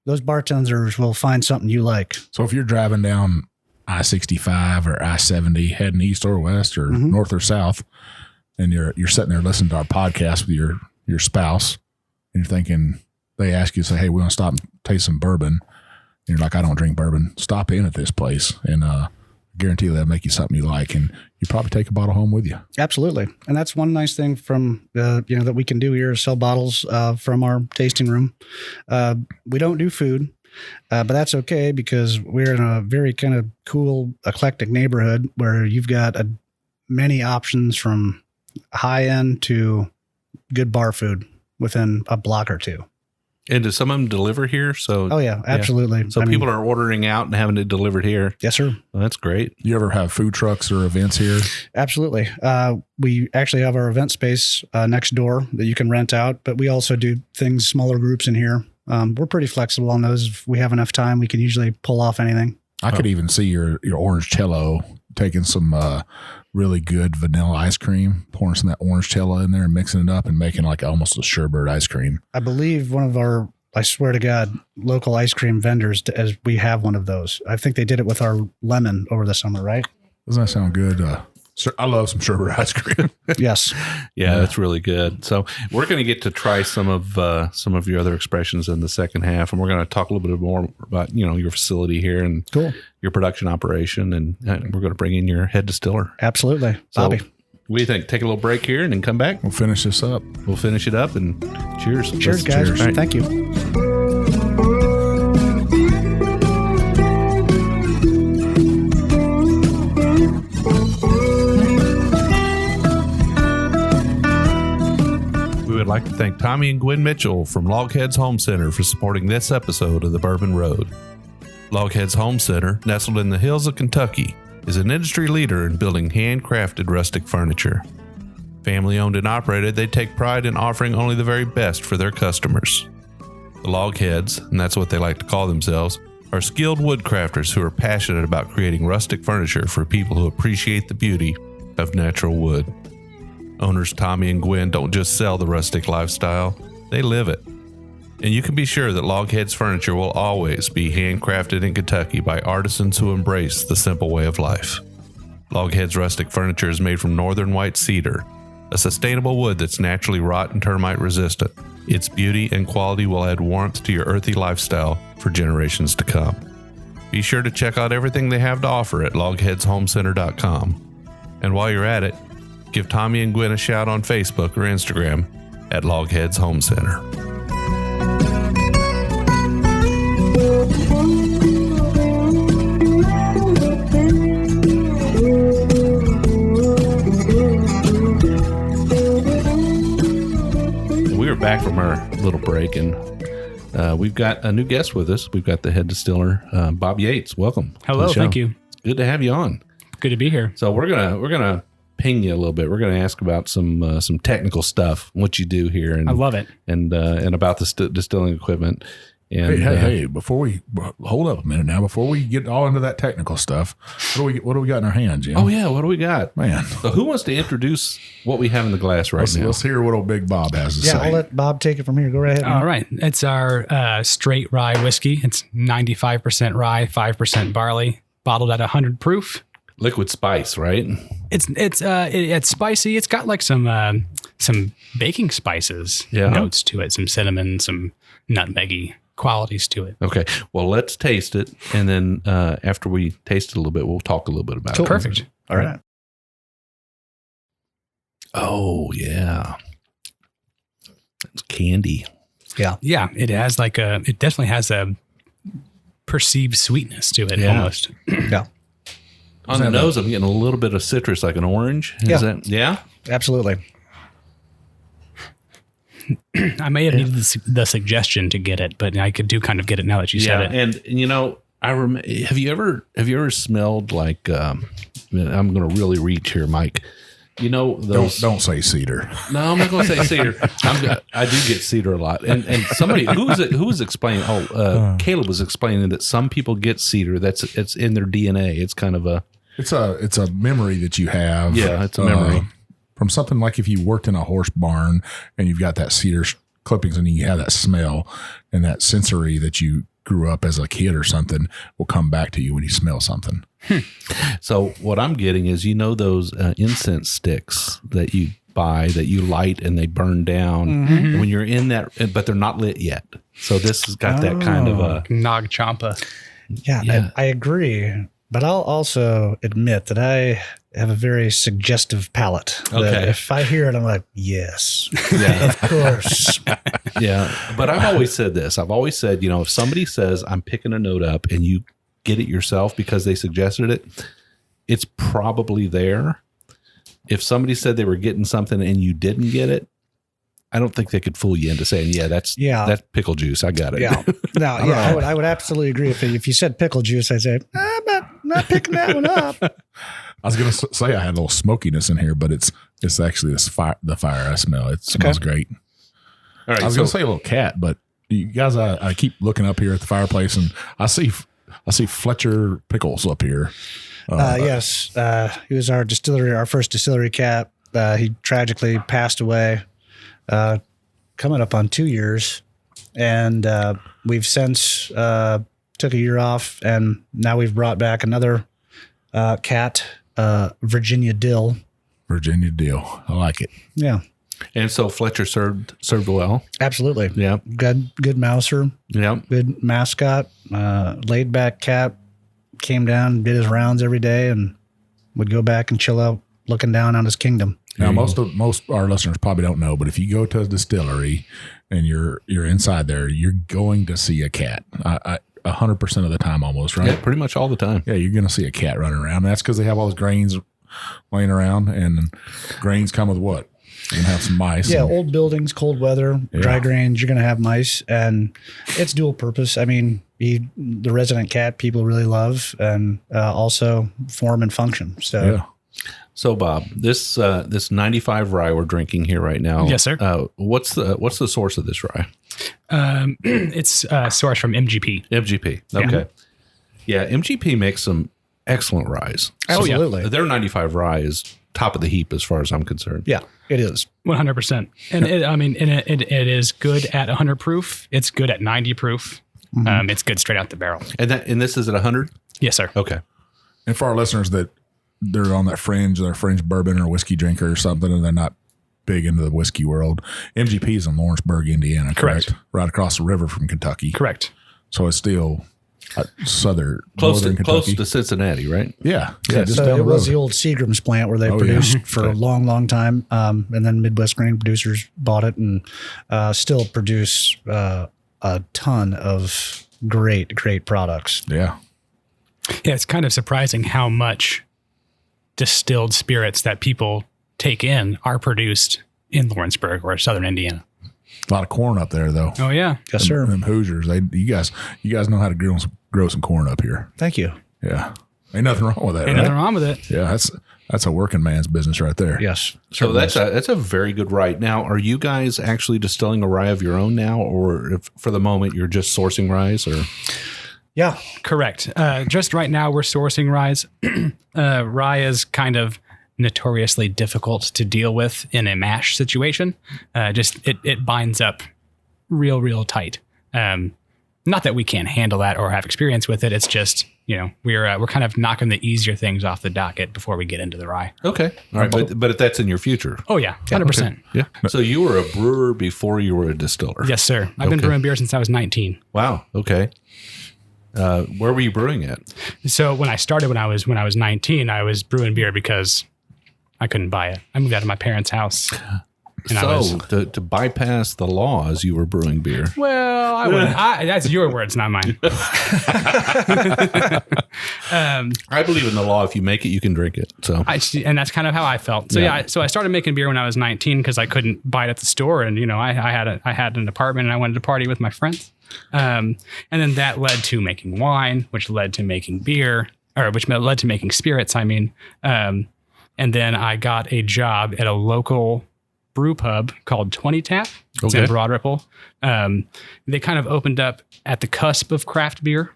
Speaker 2: those bartenders will find something you like.
Speaker 1: So if you're driving down I-65 or I-70 heading east or west or north or south, and you're sitting there listening to our podcast with your spouse, and you're thinking, they ask you, say, hey, we want to stop and taste some bourbon. And you're like, I don't drink bourbon. Stop in at this place, and guarantee they'll make you something you like, and you probably take a bottle home with you.
Speaker 2: Absolutely. And that's one nice thing from that we can do here is sell bottles from our tasting room. We don't do food, but that's okay because we're in a very kind of cool, eclectic neighborhood where you've got many options from high end to good bar food within a block or two.
Speaker 3: And does some of them deliver here? So,
Speaker 2: oh yeah, absolutely.
Speaker 3: Yeah. So people are ordering out and having it delivered here.
Speaker 2: Yes, sir.
Speaker 3: Well, that's great.
Speaker 1: You ever have food trucks or events here?
Speaker 2: Absolutely. We actually have our event space next door that you can rent out, but we also do things, smaller groups in here. We're pretty flexible on those. If we have enough time, we can usually pull off anything.
Speaker 1: I could even see your orange cello taking some really good vanilla ice cream, pouring some of that orange cello in there and mixing it up and making like almost a sherbet ice cream.
Speaker 2: I believe one of our, I swear to God, local ice cream vendors, as we have one of those. I think they did it with our lemon over the summer, right?
Speaker 1: Doesn't that sound good? I love some sherbet ice cream.
Speaker 2: Yes.
Speaker 3: Yeah, that's really good. So we're going to get to try some of your other expressions in the second half, and we're going to talk a little bit more about, you know, your facility here and your production operation, and we're going to bring in your head distiller.
Speaker 2: Absolutely.
Speaker 3: So,
Speaker 2: Bobby.
Speaker 3: What do you think? Take a little break here and then come back?
Speaker 1: We'll finish this up.
Speaker 3: We'll finish it up, and cheers.
Speaker 2: Cheers, guys.
Speaker 3: Cheers. Right.
Speaker 2: Thank you.
Speaker 3: I'd like to thank Tommy and Gwen Mitchell from Logheads Home Center for supporting this episode of the Bourbon Road. Logheads Home Center, nestled in the hills of Kentucky, is an industry leader in building handcrafted rustic furniture. Family owned and operated, they take pride in offering only the very best for their customers. The Logheads, and that's what they like to call themselves, are skilled woodcrafters who are passionate about creating rustic furniture for people who appreciate the beauty of natural wood. Owners Tommy and Gwen don't just sell the rustic lifestyle, they live it. And you can be sure that Logheads furniture will always be handcrafted in Kentucky by artisans who embrace the simple way of life. Logheads rustic furniture is made from northern white cedar, a sustainable wood that's naturally rot and termite resistant. Its beauty and quality will add warmth to your earthy lifestyle for generations to come. Be sure to check out everything they have to offer at logheadshomecenter.com. And while you're at it, give Tommy and Gwen a shout on Facebook or Instagram at Logheads Home Center. We are back from our little break, and we've got a new guest with us. We've got the head distiller, Bob Yates. Welcome.
Speaker 5: Hello, thank you.
Speaker 3: Good to have you on.
Speaker 5: Good to be here.
Speaker 3: So we're gonna ping you a little bit. We're gonna ask about some technical stuff, what you do here, and
Speaker 5: I love it,
Speaker 3: and about the distilling equipment. And
Speaker 1: hey! Before we hold up a minute now, before we get all into that technical stuff, what do we got in our hands, Jim?
Speaker 3: Oh yeah, what do we got,
Speaker 1: man?
Speaker 3: So who wants to introduce what we have in the glass now?
Speaker 1: Let's hear what old Big Bob has to say.
Speaker 2: Yeah, I'll let Bob take it from here. Go right ahead.
Speaker 5: All right, it's our straight rye whiskey. It's 95% rye, 5% barley, bottled at 100 proof.
Speaker 3: Liquid spice, right?
Speaker 5: It's spicy. It's got like some baking spices notes to it, some cinnamon, some nutmeggy qualities to it.
Speaker 3: Okay. Well, let's taste it, and then after we taste it a little bit, we'll talk a little bit about it.
Speaker 5: Perfect.
Speaker 3: All right. Oh yeah, it's candy.
Speaker 5: Yeah. It has it definitely has a perceived sweetness to it almost.
Speaker 2: Yeah.
Speaker 3: On the nose, I'm getting a little bit of citrus, like an orange. Yeah.
Speaker 2: Absolutely.
Speaker 5: I may have needed the suggestion to get it, but I do kind of get it now that you said it.
Speaker 3: And you know, have you ever smelled like? I'm going to really reach here, Mike. You know, those,
Speaker 1: don't say cedar.
Speaker 3: No, I'm not going to say cedar. I do get cedar a lot. And somebody who was explaining. Caleb was explaining that some people get cedar. It's in their DNA. It's kind of a.
Speaker 1: It's a memory that you have.
Speaker 3: Yeah, it's a memory.
Speaker 1: From something like if you worked in a horse barn and you've got that cedar clippings and you have that smell and that sensory that you grew up as a kid or something will come back to you when you smell something.
Speaker 3: So what I'm getting is, those incense sticks that you buy that you light and they burn down when you're in that, but they're not lit yet. So this has got that kind of a
Speaker 5: Nag Champa.
Speaker 2: Yeah. I agree. But I'll also admit that I have a very suggestive palate.
Speaker 3: Okay.
Speaker 2: If I hear it, I'm like, yes,
Speaker 3: Yeah.
Speaker 2: of course.
Speaker 3: Yeah. But I've always said this. I've always said, if somebody says I'm picking a note up and you get it yourself because they suggested it, it's probably there. If somebody said they were getting something and you didn't get it, I don't think they could fool you into saying, that's pickle juice. I got it.
Speaker 2: Yeah. No, yeah, I would absolutely agree. If you said pickle juice, I'd say, I'm not picking that one up.
Speaker 1: I was going to say I had a little smokiness in here, but it's actually the fire I smell. It smells great.
Speaker 3: All right.
Speaker 1: I was going to say a little cat, but you guys, I keep looking up here at the fireplace and I see Fletcher Pickles up here.
Speaker 2: Yes. He was our first distillery cat. He tragically passed away, coming up on 2 years. And we've since took a year off, and now we've brought back another cat, Virginia Dill.
Speaker 1: Virginia Dill. I like it.
Speaker 2: Yeah.
Speaker 3: And so Fletcher served well.
Speaker 2: Absolutely.
Speaker 3: Yeah.
Speaker 2: Good mouser.
Speaker 3: Yeah.
Speaker 2: Good mascot. Laid back cat. Came down, did his rounds every day, and would go back and chill out, looking down on his kingdom.
Speaker 1: Now, most of our listeners probably don't know, but if you go to a distillery and you're inside there, you're going to see a cat. 100% of the time, almost, right?
Speaker 3: Yeah, pretty much all the time.
Speaker 1: Yeah, you're going to see a cat running around. And that's because they have all those grains laying around, and grains come with what? You're going to have some mice.
Speaker 2: Yeah, old buildings, cold weather, dry grains, you're going to have mice, and it's dual purpose. I mean, the resident cat people really love, and also form and function. So,
Speaker 1: yeah.
Speaker 3: So, Bob, this 95 rye we're drinking here right now.
Speaker 5: Yes, sir.
Speaker 3: What's the source of this rye?
Speaker 5: It's sourced from MGP.
Speaker 3: MGP. Okay. Yeah, MGP makes some excellent ryes.
Speaker 2: absolutely.
Speaker 3: Their 95 rye is top of the heap as far as I'm concerned.
Speaker 2: Yeah, it is.
Speaker 5: 100%. And it is good at 100 proof. It's good at 90 proof. It's good straight out the barrel.
Speaker 3: And this is at 100?
Speaker 5: Yes, sir.
Speaker 3: Okay.
Speaker 1: And for our listeners that they're on that fringe, they're a fringe bourbon or whiskey drinker or something, and they're not big into the whiskey world. MGP is in Lawrenceburg, Indiana, correct?
Speaker 5: Correct.
Speaker 1: Right across the river from Kentucky.
Speaker 5: Correct.
Speaker 1: So it's still northern
Speaker 3: Close
Speaker 1: Kentucky.
Speaker 3: to Cincinnati, right?
Speaker 1: Yeah. Just
Speaker 2: So
Speaker 1: down
Speaker 2: it
Speaker 1: the
Speaker 2: was
Speaker 1: road.
Speaker 2: the old Seagram's plant where they
Speaker 1: Oh,
Speaker 2: produced
Speaker 1: yeah.
Speaker 2: for a long time. And then Midwest Grain Producers bought it and still produce a ton of great products.
Speaker 1: Yeah.
Speaker 5: Yeah, it's kind of surprising how much distilled spirits that people take in are produced in Lawrenceburg or southern Indiana.
Speaker 1: A lot of corn up there, though.
Speaker 5: Oh yeah.
Speaker 2: Yes, sir.
Speaker 1: Them Hoosiers, you guys know how to grow some corn up here.
Speaker 2: Thank you.
Speaker 1: Yeah. Ain't nothing wrong with that,
Speaker 5: Ain't
Speaker 1: right?
Speaker 5: nothing wrong with it.
Speaker 1: Yeah, that's a working man's business right there.
Speaker 2: Yes.
Speaker 3: So that's a very good rye. Now, are you guys actually distilling a rye of your own now, or if for the moment you're just sourcing rye? Or
Speaker 2: Yeah.
Speaker 5: Correct. Just right now we're sourcing rye. Rye is kind of notoriously difficult to deal with in a mash situation. It binds up real tight. Not that we can't handle that or have experience with it. It's just, we're kind of knocking the easier things off the docket before we get into the rye.
Speaker 3: okay, all right, but if that's in your future.
Speaker 5: Oh yeah, 100%.
Speaker 3: Yeah. So you were a brewer before you were a distiller.
Speaker 5: Yes, sir. I've been brewing beer since I was 19.
Speaker 3: Wow. Okay. Where were you brewing at?
Speaker 5: So when I started when I was 19, I was brewing beer because I couldn't buy it. I moved out of my parents' house. And
Speaker 3: to bypass the laws, you were brewing beer.
Speaker 5: Well, I wouldn't. That's your words, not mine.
Speaker 3: I believe in the law. If you make it, you can drink it. So
Speaker 5: And that's kind of how I felt. So so I started making beer when I was 19 because I couldn't buy it at the store, and I had an apartment and I wanted to party with my friends. And then that led to making wine, which led to making beer, or which led to making spirits. I mean, and then I got a job at a local brew pub called 20 Tap. It's in Broad Ripple. They kind of opened up at the cusp of craft beer,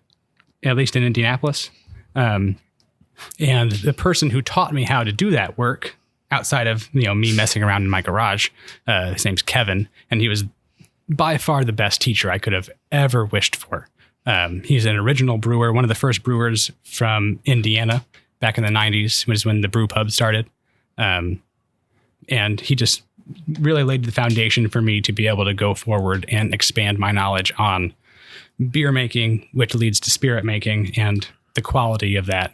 Speaker 5: at least in Indianapolis. And the person who taught me how to do that work, outside of me messing around in my garage, his name's Kevin, and he was by far the best teacher I could have ever wished for. He's an original brewer, one of the first brewers from Indiana back in the 90s, which is when the brew pub started. And he just really laid the foundation for me to be able to go forward and expand my knowledge on beer making, which leads to spirit making and the quality of that.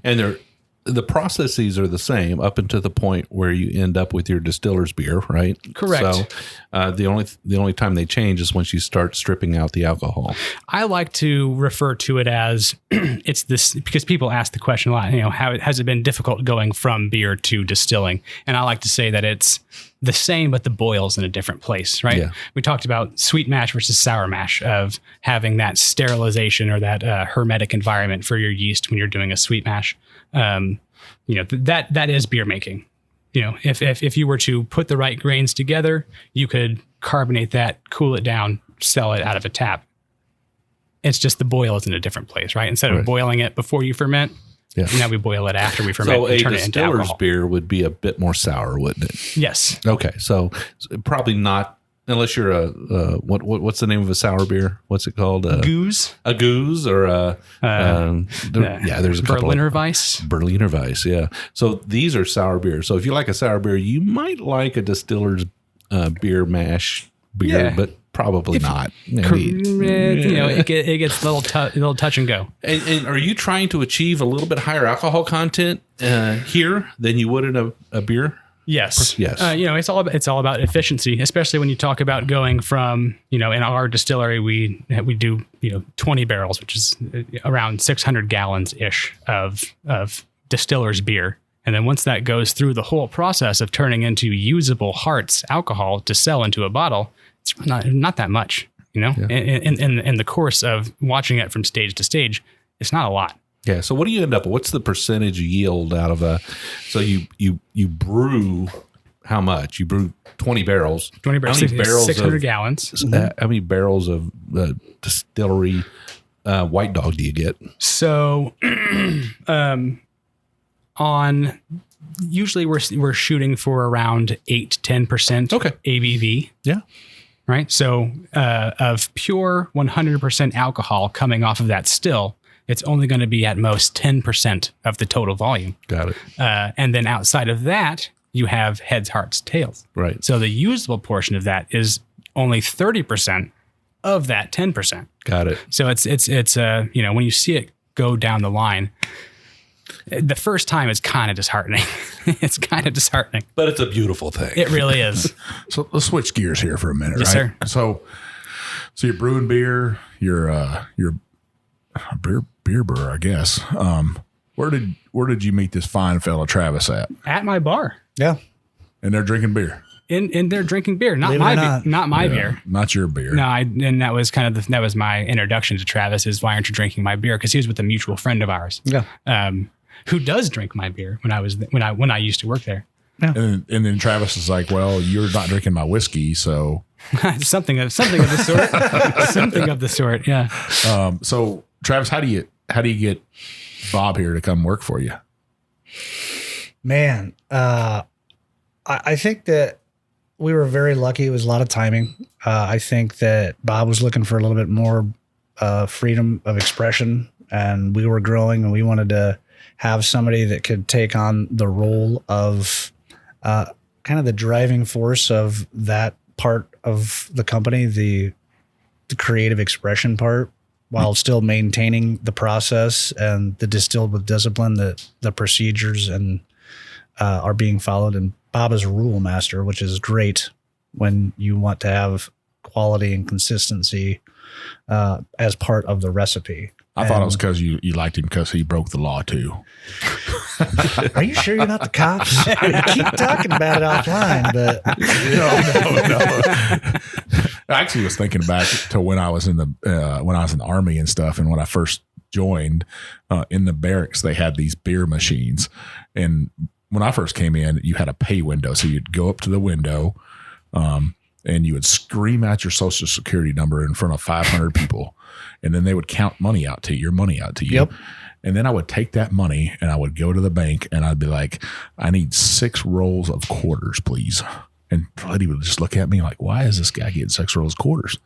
Speaker 3: And the processes are the same up until the point where you end up with your distiller's beer, right?
Speaker 5: Correct.
Speaker 3: So the only time they change is once you start stripping out the alcohol.
Speaker 5: I like to refer to it as it's this, because people ask the question a lot, how has it been difficult going from beer to distilling? And I like to say that it's the same, but the boil's in a different place, right? Yeah. We talked about sweet mash versus sour mash, of having that sterilization or that hermetic environment for your yeast when you're doing a sweet mash. That is beer making. If you were to put the right grains together, you could carbonate that, cool it down, sell it out of a tap. It's just the boil is in a different place, right? Instead of boiling it before you ferment, now we boil it after we ferment and turn it into alcohol. So a distiller's beer would be a bit more sour, wouldn't it? Yes. Okay, so probably not. Unless you're what's the name of a sour beer? What's it called? Goose. A goose or there's a couple. Berliner Weiss. Berliner Weiss, yeah. So these are sour beers. So if you like a sour beer, you might like a distiller's beer mash beer, but probably not. It gets a little touch and go. And are you trying to achieve a little bit higher alcohol content here than you would in a beer? Yes. Yes. It's all about efficiency, especially when you talk about going from, in our distillery, we do, 20 barrels, which is around 600 gallons ish of distiller's beer. And then once that goes through the whole process of turning into usable hearts alcohol to sell into a bottle, it's not that much, in the course of watching it from stage to stage, it's not a lot. Yeah. So what do you end up with? What's the percentage yield out of so you brew how much? You brew 20 barrels. 20 barrels. How many barrels 600 gallons. How many barrels of distillery White Dog do you get? So usually we're shooting for around 8 to 10% ABV. Yeah. Right. So of pure 100% alcohol coming off of that still, it's only going to be at most 10% of the total volume. Got it. And then outside of that, you have heads, hearts, tails.
Speaker 3: Right.
Speaker 5: So the usable portion of that is only 30% of that 10%.
Speaker 3: Got it.
Speaker 5: So it's when you see it go down the line, the first time it's kind of disheartening. It's kind of disheartening.
Speaker 3: But it's a beautiful thing.
Speaker 5: It really is.
Speaker 1: So let's switch gears here for a minute,
Speaker 5: Yes,
Speaker 1: right?
Speaker 5: sir.
Speaker 1: So you're brewing beer, you're a beer brewer, I guess. Where did you meet this fine fella Travis at?
Speaker 5: At my bar.
Speaker 2: Yeah.
Speaker 1: And they're drinking beer.
Speaker 5: And they're drinking beer, not
Speaker 2: Believe it
Speaker 5: my
Speaker 2: or
Speaker 5: beer, not my
Speaker 1: Yeah,
Speaker 5: beer.
Speaker 1: not your beer.
Speaker 5: No, and that was kind of that was my introduction to Travis. Is why aren't you drinking my beer? Because he was with a mutual friend of ours,
Speaker 2: Yeah.
Speaker 5: Who does drink my beer when I used to work there.
Speaker 1: And then Travis is like, "Well, you're not drinking my whiskey, so."
Speaker 5: something of the sort. Something of the sort. Yeah.
Speaker 1: So Travis, how do you get Bob here to come work for you?
Speaker 2: Man, I think that we were very lucky. It was a lot of timing. I think that Bob was looking for a little bit more freedom of expression, and we were growing, and we wanted to have somebody that could take on the role of kind of the driving force of that part of the company, the creative expression part, while still maintaining the process and the distilled with discipline, the procedures and are being followed. And Bob is a rule master, which is great when you want to have quality and consistency as part of the recipe.
Speaker 1: I thought it was because you liked him because he broke the law too.
Speaker 2: Are you sure you're not the cops? You keep talking about it offline, but
Speaker 1: No. I actually was thinking back to when I was in the Army and stuff, and when I first joined in the barracks, they had these beer machines, and when I first came in, you had a pay window, so you'd go up to the window, and you would scream out your social security number in front of 500 people, and then they would count your money out to you.
Speaker 2: Yep.
Speaker 1: And then I would take that money and I would go to the bank and I'd be like, I need 6 rolls of quarters, please. And Freddie would just look at me like, why is this guy getting 6 rolls of quarters?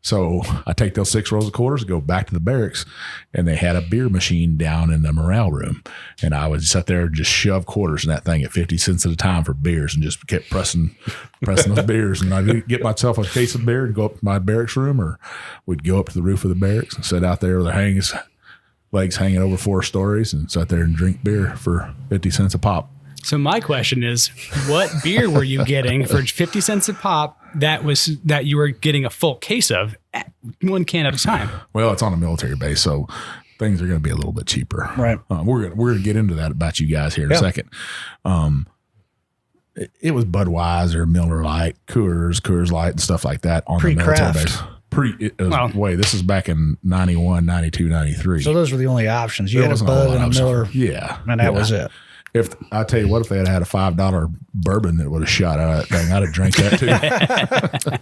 Speaker 1: So I take those 6 rolls of quarters, go back to the barracks, and they had a beer machine down in the morale room. And I would sit there and just shove quarters in that thing at 50 cents at a time for beers and just kept pressing those beers. And I'd get myself a case of beer and go up to my barracks room, or we'd go up to the roof of the barracks and sit out there with our legs hanging over 4 stories and sit there and drink beer for 50 cents a pop.
Speaker 5: So my question is, what beer were you getting for 50 cents a pop that you were getting a full case of at 1 can at a time?
Speaker 1: Well, it's on a military base, so things are going to be a little bit cheaper.
Speaker 2: Right.
Speaker 1: We're going to get into that about you guys here in a second. It was Budweiser, Miller Lite, Coors Light, and stuff like that on the military base. This is back in 91, 92, 93.
Speaker 2: so those were the only options. You had a Bud and a Miller,
Speaker 1: Yeah.
Speaker 2: and that was it.
Speaker 1: If I tell you what, if they had a $5 bourbon that would have shot out of that thing, I'd have drank that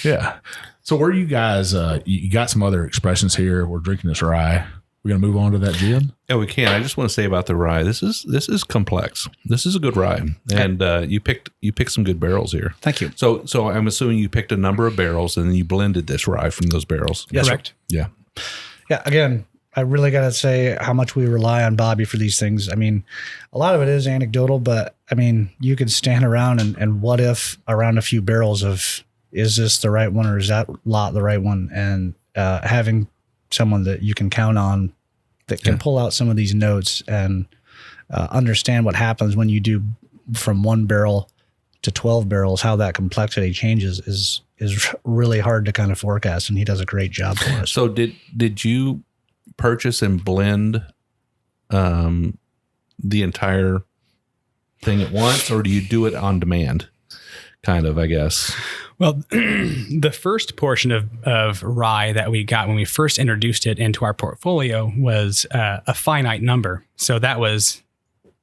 Speaker 1: too. Yeah. So where you guys, you got some other expressions here. We're drinking this rye. We're going to move on to that gin.
Speaker 3: Yeah, we can. I just want to say about the rye. This is complex. This is a good rye, and you picked some good barrels here.
Speaker 2: Thank you.
Speaker 3: So I'm assuming you picked a number of barrels and then you blended this rye from those barrels.
Speaker 2: Yes,
Speaker 5: Correct.
Speaker 3: Yeah.
Speaker 2: Yeah. Again, I really got to say how much we rely on Bobby for these things. I mean, a lot of it is anecdotal, but I mean, you can stand around and what if around a few barrels of, is this the right one or is that lot the right one? And having someone that you can count on that can pull out some of these notes and understand what happens when you do from 1 barrel to 12 barrels, how that complexity changes is really hard to kind of forecast. And he does a great job for us.
Speaker 3: So did you purchase and blend the entire thing at once, or do you do it on demand? Kind of, I guess.
Speaker 5: Well, the first portion of rye that we got when we first introduced it into our portfolio was a finite number. So that was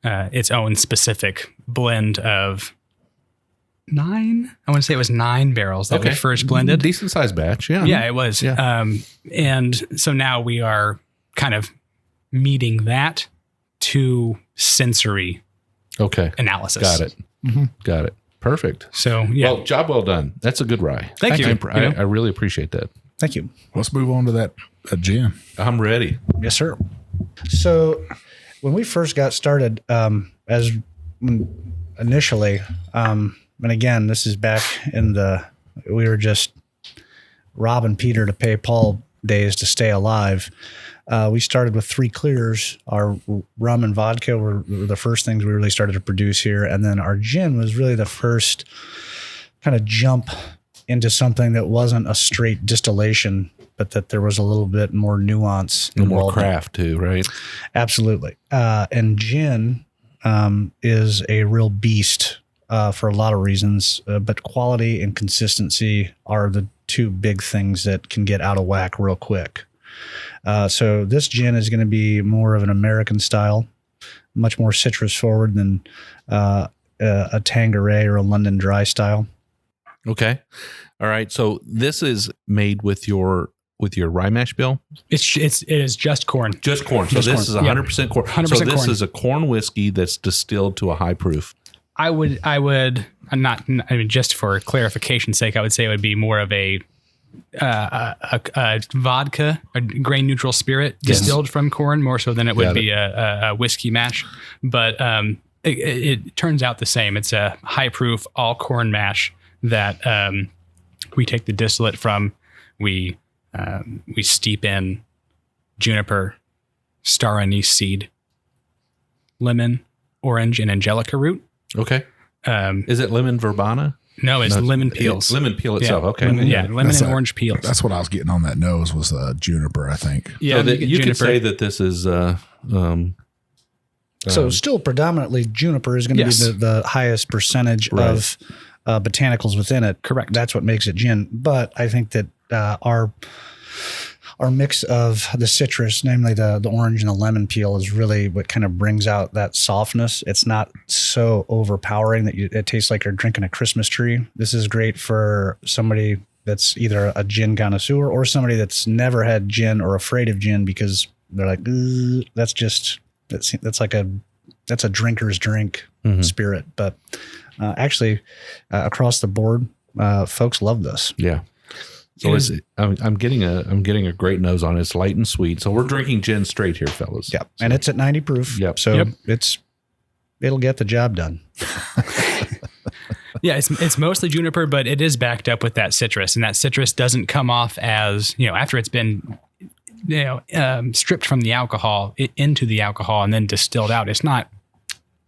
Speaker 5: its own specific blend of 9. I want to say it was 9 barrels that we first blended.
Speaker 3: Decent sized batch. Yeah.
Speaker 5: Yeah, it was.
Speaker 3: Yeah.
Speaker 5: And so now we are kind of meeting that to sensory analysis.
Speaker 3: Got it. Mm-hmm. Got it. Perfect.
Speaker 5: So, yeah.
Speaker 3: Well, job well done. That's a good rye.
Speaker 5: Thank you.
Speaker 3: I really appreciate that.
Speaker 2: Thank you.
Speaker 1: Let's move on to that gin.
Speaker 3: I'm ready.
Speaker 2: Yes, sir. So when we first got started, as when initially, and again, this is back in we were just robbing Peter to pay Paul days to stay alive. We started with 3 clears. Our rum and vodka were the first things we really started to produce here. And then our gin was really the first kind of jump into something that wasn't a straight distillation, but that there was a little bit more nuance.
Speaker 3: And more craft too, right?
Speaker 2: Absolutely. And gin is a real beast for a lot of reasons, but quality and consistency are the 2 big things that can get out of whack real quick. So this gin is going to be more of an American style, much more citrus forward than a Tanqueray or a London Dry style.
Speaker 3: Okay. All right. So this is made with your rye mash bill?
Speaker 5: It is just corn.
Speaker 3: Just corn. So this is 100% corn.
Speaker 5: 100%
Speaker 3: so this
Speaker 5: corn.
Speaker 3: is a corn whiskey that's distilled to a high proof.
Speaker 5: I would not, I mean, just for clarification's sake, I would say it would be more of a vodka, a grain neutral spirit distilled from corn, more so than it would be a whiskey mash. But it turns out the same. It's a high proof all corn mash that we take the distillate from. We steep in juniper, star anise seed, lemon, orange, and angelica root.
Speaker 3: Okay. Is it lemon verbena?
Speaker 5: No, it's lemon peels.
Speaker 3: Lemon peel itself. Okay.
Speaker 5: Lemon and orange peels.
Speaker 1: That's what I was getting on that nose was juniper, I think.
Speaker 5: Yeah,
Speaker 3: so you could say that this is
Speaker 2: so still predominantly juniper is going to be the highest percentage of botanicals within it.
Speaker 5: Correct.
Speaker 2: That's what makes it gin. But I think that our mix of the citrus, namely the orange and the lemon peel, is really what kind of brings out that softness. It's not so overpowering that it tastes like you're drinking a Christmas tree. This is great for somebody that's either a gin connoisseur or somebody that's never had gin or afraid of gin because they're like, that's a drinker's drink spirit. But actually, across the board, folks love this.
Speaker 3: Yeah. So I'm getting a great nose on it. It's light and sweet. So we're drinking gin straight here, fellas.
Speaker 2: Yep. And it's at 90 proof.
Speaker 3: Yep.
Speaker 2: So it'll get the job done.
Speaker 5: Yeah, it's mostly juniper, but it is backed up with that citrus, and that citrus doesn't come off as, after it's been, stripped from the alcohol into the alcohol and then distilled out. It's not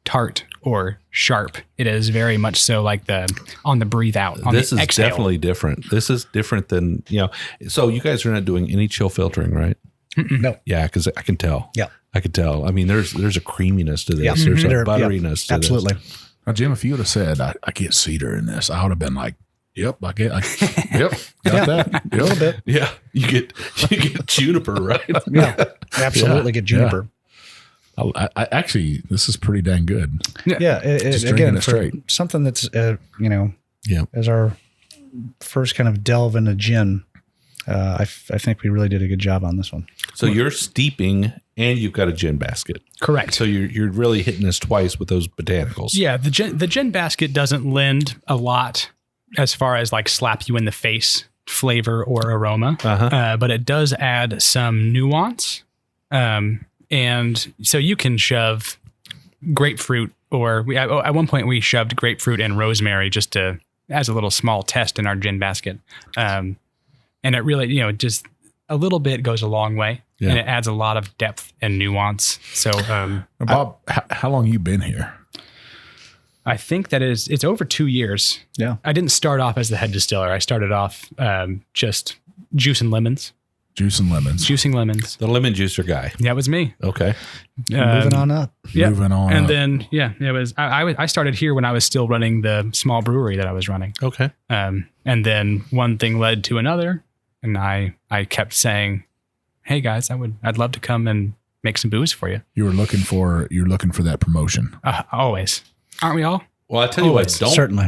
Speaker 5: tart or sharp. It is very much so like on the breathe out.
Speaker 3: This is definitely different. This is different than, so you guys are not doing any chill filtering, right?
Speaker 2: No.
Speaker 3: Yeah, because I can tell.
Speaker 2: Yeah.
Speaker 3: I can tell. I mean, there's a creaminess to this. There's a butteriness to
Speaker 2: absolutely.
Speaker 3: this.
Speaker 1: Now, Jim, if you would have said, I get cedar in this, I would have been like, yep, got that.
Speaker 2: A little bit.
Speaker 3: Yeah. You get juniper, right?
Speaker 2: Yeah. Absolutely get juniper.
Speaker 1: I actually, this is pretty dang good.
Speaker 2: Yeah.
Speaker 1: Just
Speaker 2: Again,
Speaker 1: drinking it
Speaker 2: for
Speaker 1: straight.
Speaker 2: something that's, as our first kind of delve into gin, I think we really did a good job on this one.
Speaker 3: So you're steeping and you've got a gin basket.
Speaker 5: Correct.
Speaker 3: So you're really hitting us twice with those botanicals.
Speaker 5: Yeah, the gin basket doesn't lend a lot as far as like slap you in the face flavor or aroma, but it does add some nuance. And so you can shove grapefruit, or at one point we shoved grapefruit and rosemary just as a little small test in our gin basket. And it really, just a little bit goes a long way, and it adds a lot of depth and nuance. So,
Speaker 1: Bob, how long you been here?
Speaker 5: I think that it's over 2 years.
Speaker 2: Yeah.
Speaker 5: I didn't start off as the head distiller. I started off just juicing lemons.
Speaker 1: Juicing lemons.
Speaker 3: The lemon juicer guy.
Speaker 5: That was me.
Speaker 3: Okay.
Speaker 2: Moving on up.
Speaker 5: Yeah.
Speaker 1: Moving on
Speaker 5: and
Speaker 1: up.
Speaker 5: then, it was, I started here when I was still running the small brewery that I was running.
Speaker 3: Okay.
Speaker 5: And then one thing led to another. And I kept saying, hey guys, I'd love to come and make some booze for you.
Speaker 1: You're looking for that promotion.
Speaker 5: Always. Aren't we all?
Speaker 3: Well, I tell you what,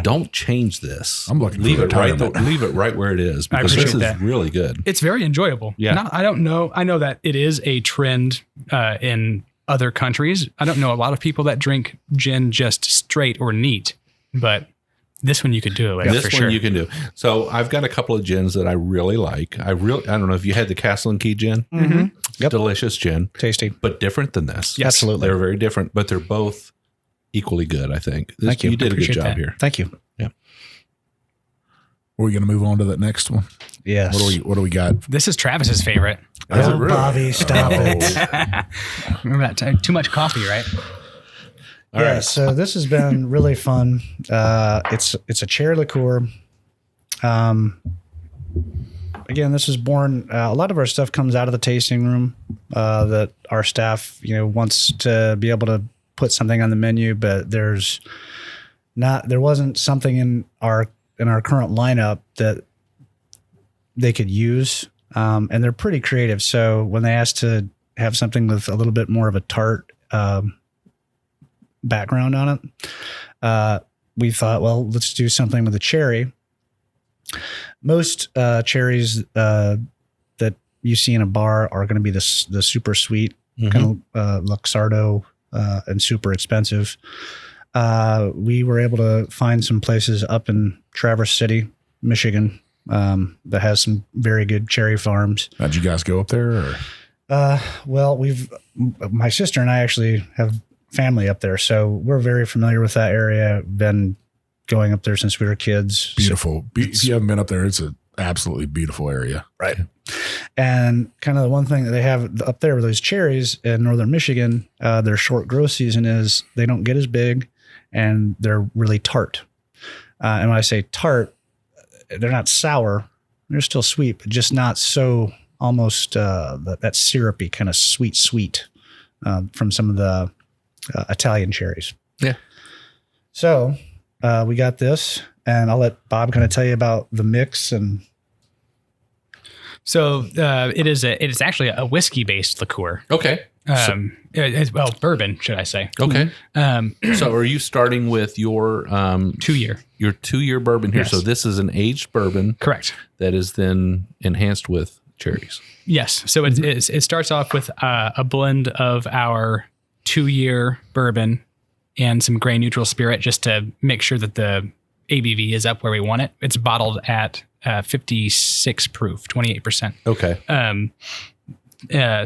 Speaker 3: don't change this.
Speaker 1: I'm looking
Speaker 3: leave
Speaker 1: for
Speaker 3: it right.
Speaker 1: retirement.
Speaker 3: Leave it right where it is, because this is really good.
Speaker 5: It's very enjoyable.
Speaker 3: Yeah.
Speaker 5: I don't know. I know that it is a trend in other countries. I don't know a lot of people that drink gin just straight or neat, but this one you could do it with, for sure.
Speaker 3: You can do. So I've got a couple of gins that I really like. I don't know if you had the Castle and Key gin.
Speaker 2: Mm-hmm. Yep.
Speaker 3: Delicious gin.
Speaker 2: Tasty.
Speaker 3: But different than this.
Speaker 2: Yes. Absolutely.
Speaker 3: They're very different, but they're both equally good, I think.
Speaker 2: Thank you.
Speaker 3: You did a good
Speaker 5: Appreciate
Speaker 3: job
Speaker 5: that.
Speaker 3: here.
Speaker 2: Thank you.
Speaker 1: Are we going to move on to that next one?
Speaker 2: Yes.
Speaker 1: What do we got?
Speaker 5: This is Travis's favorite.
Speaker 1: Is it
Speaker 2: Oh,
Speaker 1: really?
Speaker 2: Bobby, stop it.
Speaker 5: Remember that time? Too much coffee, right?
Speaker 2: Yeah, so this has been really fun. It's a cherry liqueur. Again, this was born. A lot of our stuff comes out of the tasting room that our staff, wants to be able to put something on the menu, but there wasn't something in our current lineup that they could use, and they're pretty creative. So when they asked to have something with a little bit more of a tart background on it, we thought, well, let's do something with a cherry. Most cherries that you see in a bar are going to be the super sweet, kind of Luxardo, and super expensive. We were able to find some places up in Traverse City, Michigan, that has some very good cherry farms.
Speaker 1: How'd you guys go up there? Or?
Speaker 2: Well, my sister and I actually have family up there, so we're very familiar with that area. Been going up there since we were kids.
Speaker 1: Beautiful. If you haven't been up there, it's an absolutely beautiful area.
Speaker 2: Right. And kind of the one thing that they have up there with those cherries in northern Michigan, their short growth season is they don't get as big and they're really tart. And when I say tart, they're not sour. They're still sweet, but just not so almost that syrupy kind of sweet from some of the Italian cherries.
Speaker 3: Yeah.
Speaker 2: So we got this, and I'll let Bob kind of tell you about the mix. And
Speaker 5: So it is actually a whiskey based liqueur.
Speaker 3: Okay.
Speaker 5: Bourbon, should I say?
Speaker 3: Okay. So are you starting with your
Speaker 5: 2-year?
Speaker 3: Your 2-year bourbon here?
Speaker 5: Yes.
Speaker 3: So this is an aged bourbon,
Speaker 5: Correct.
Speaker 3: that is then enhanced with cherries.
Speaker 5: Yes. So it starts off with a blend of our 2-year bourbon and some grain neutral spirit, just to make sure that the ABV is up where we want it. It's bottled at 56 proof, 28%.
Speaker 3: Okay.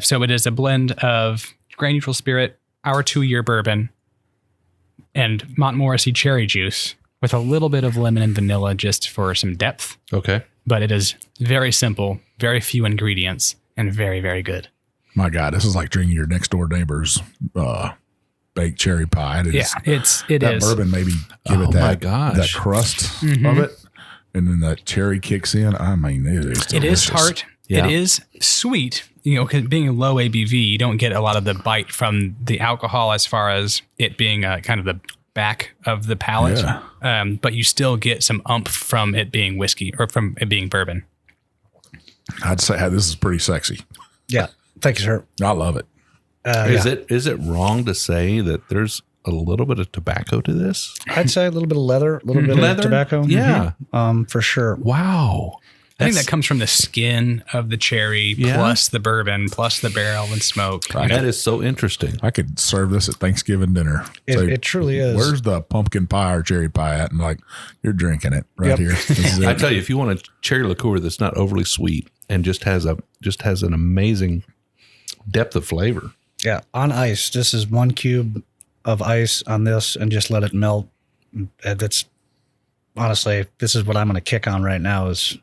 Speaker 5: So it is a blend of grain neutral spirit, our 2-year bourbon, and Montmorency cherry juice with a little bit of lemon and vanilla just for some depth.
Speaker 3: Okay.
Speaker 5: But it is very simple, very few ingredients, and very, very good.
Speaker 1: My God, this is like drinking your next door neighbor's baked cherry pie. It is,
Speaker 5: It
Speaker 1: that
Speaker 5: is.
Speaker 1: bourbon maybe give it
Speaker 3: Oh,
Speaker 1: that,
Speaker 3: my gosh.
Speaker 1: that crust of it. And then that cherry kicks in. I mean, it is delicious.
Speaker 5: It is tart.
Speaker 3: Yeah.
Speaker 5: It is sweet. 'Cause being a low ABV, you don't get a lot of the bite from the alcohol as far as it being kind of the back of the palate.
Speaker 1: Yeah.
Speaker 5: But you still get some umph from it being whiskey or from it being bourbon.
Speaker 1: I'd say this is pretty sexy.
Speaker 2: yeah, thank you, sir.
Speaker 1: I love it.
Speaker 3: Is it wrong to say that there's a little bit of tobacco to this?
Speaker 2: I'd say a little bit of leather, a little bit
Speaker 3: Leather?
Speaker 2: of tobacco.
Speaker 3: Yeah.
Speaker 2: For sure.
Speaker 3: Wow.
Speaker 5: I think that comes from the skin of the cherry plus the bourbon plus the barrel and smoke.
Speaker 3: That is so interesting.
Speaker 1: I could serve this at Thanksgiving dinner.
Speaker 2: It truly is.
Speaker 1: Where's the pumpkin pie or cherry pie at? And like, you're drinking it right here. This is
Speaker 3: I
Speaker 1: it.
Speaker 3: tell you, if you want a cherry liqueur that's not overly sweet and just has an amazing depth of flavor.
Speaker 2: Yeah, on ice. This is 1 cube of ice on this, and just let it melt. That's honestly, this is what I'm going to kick on right now. Is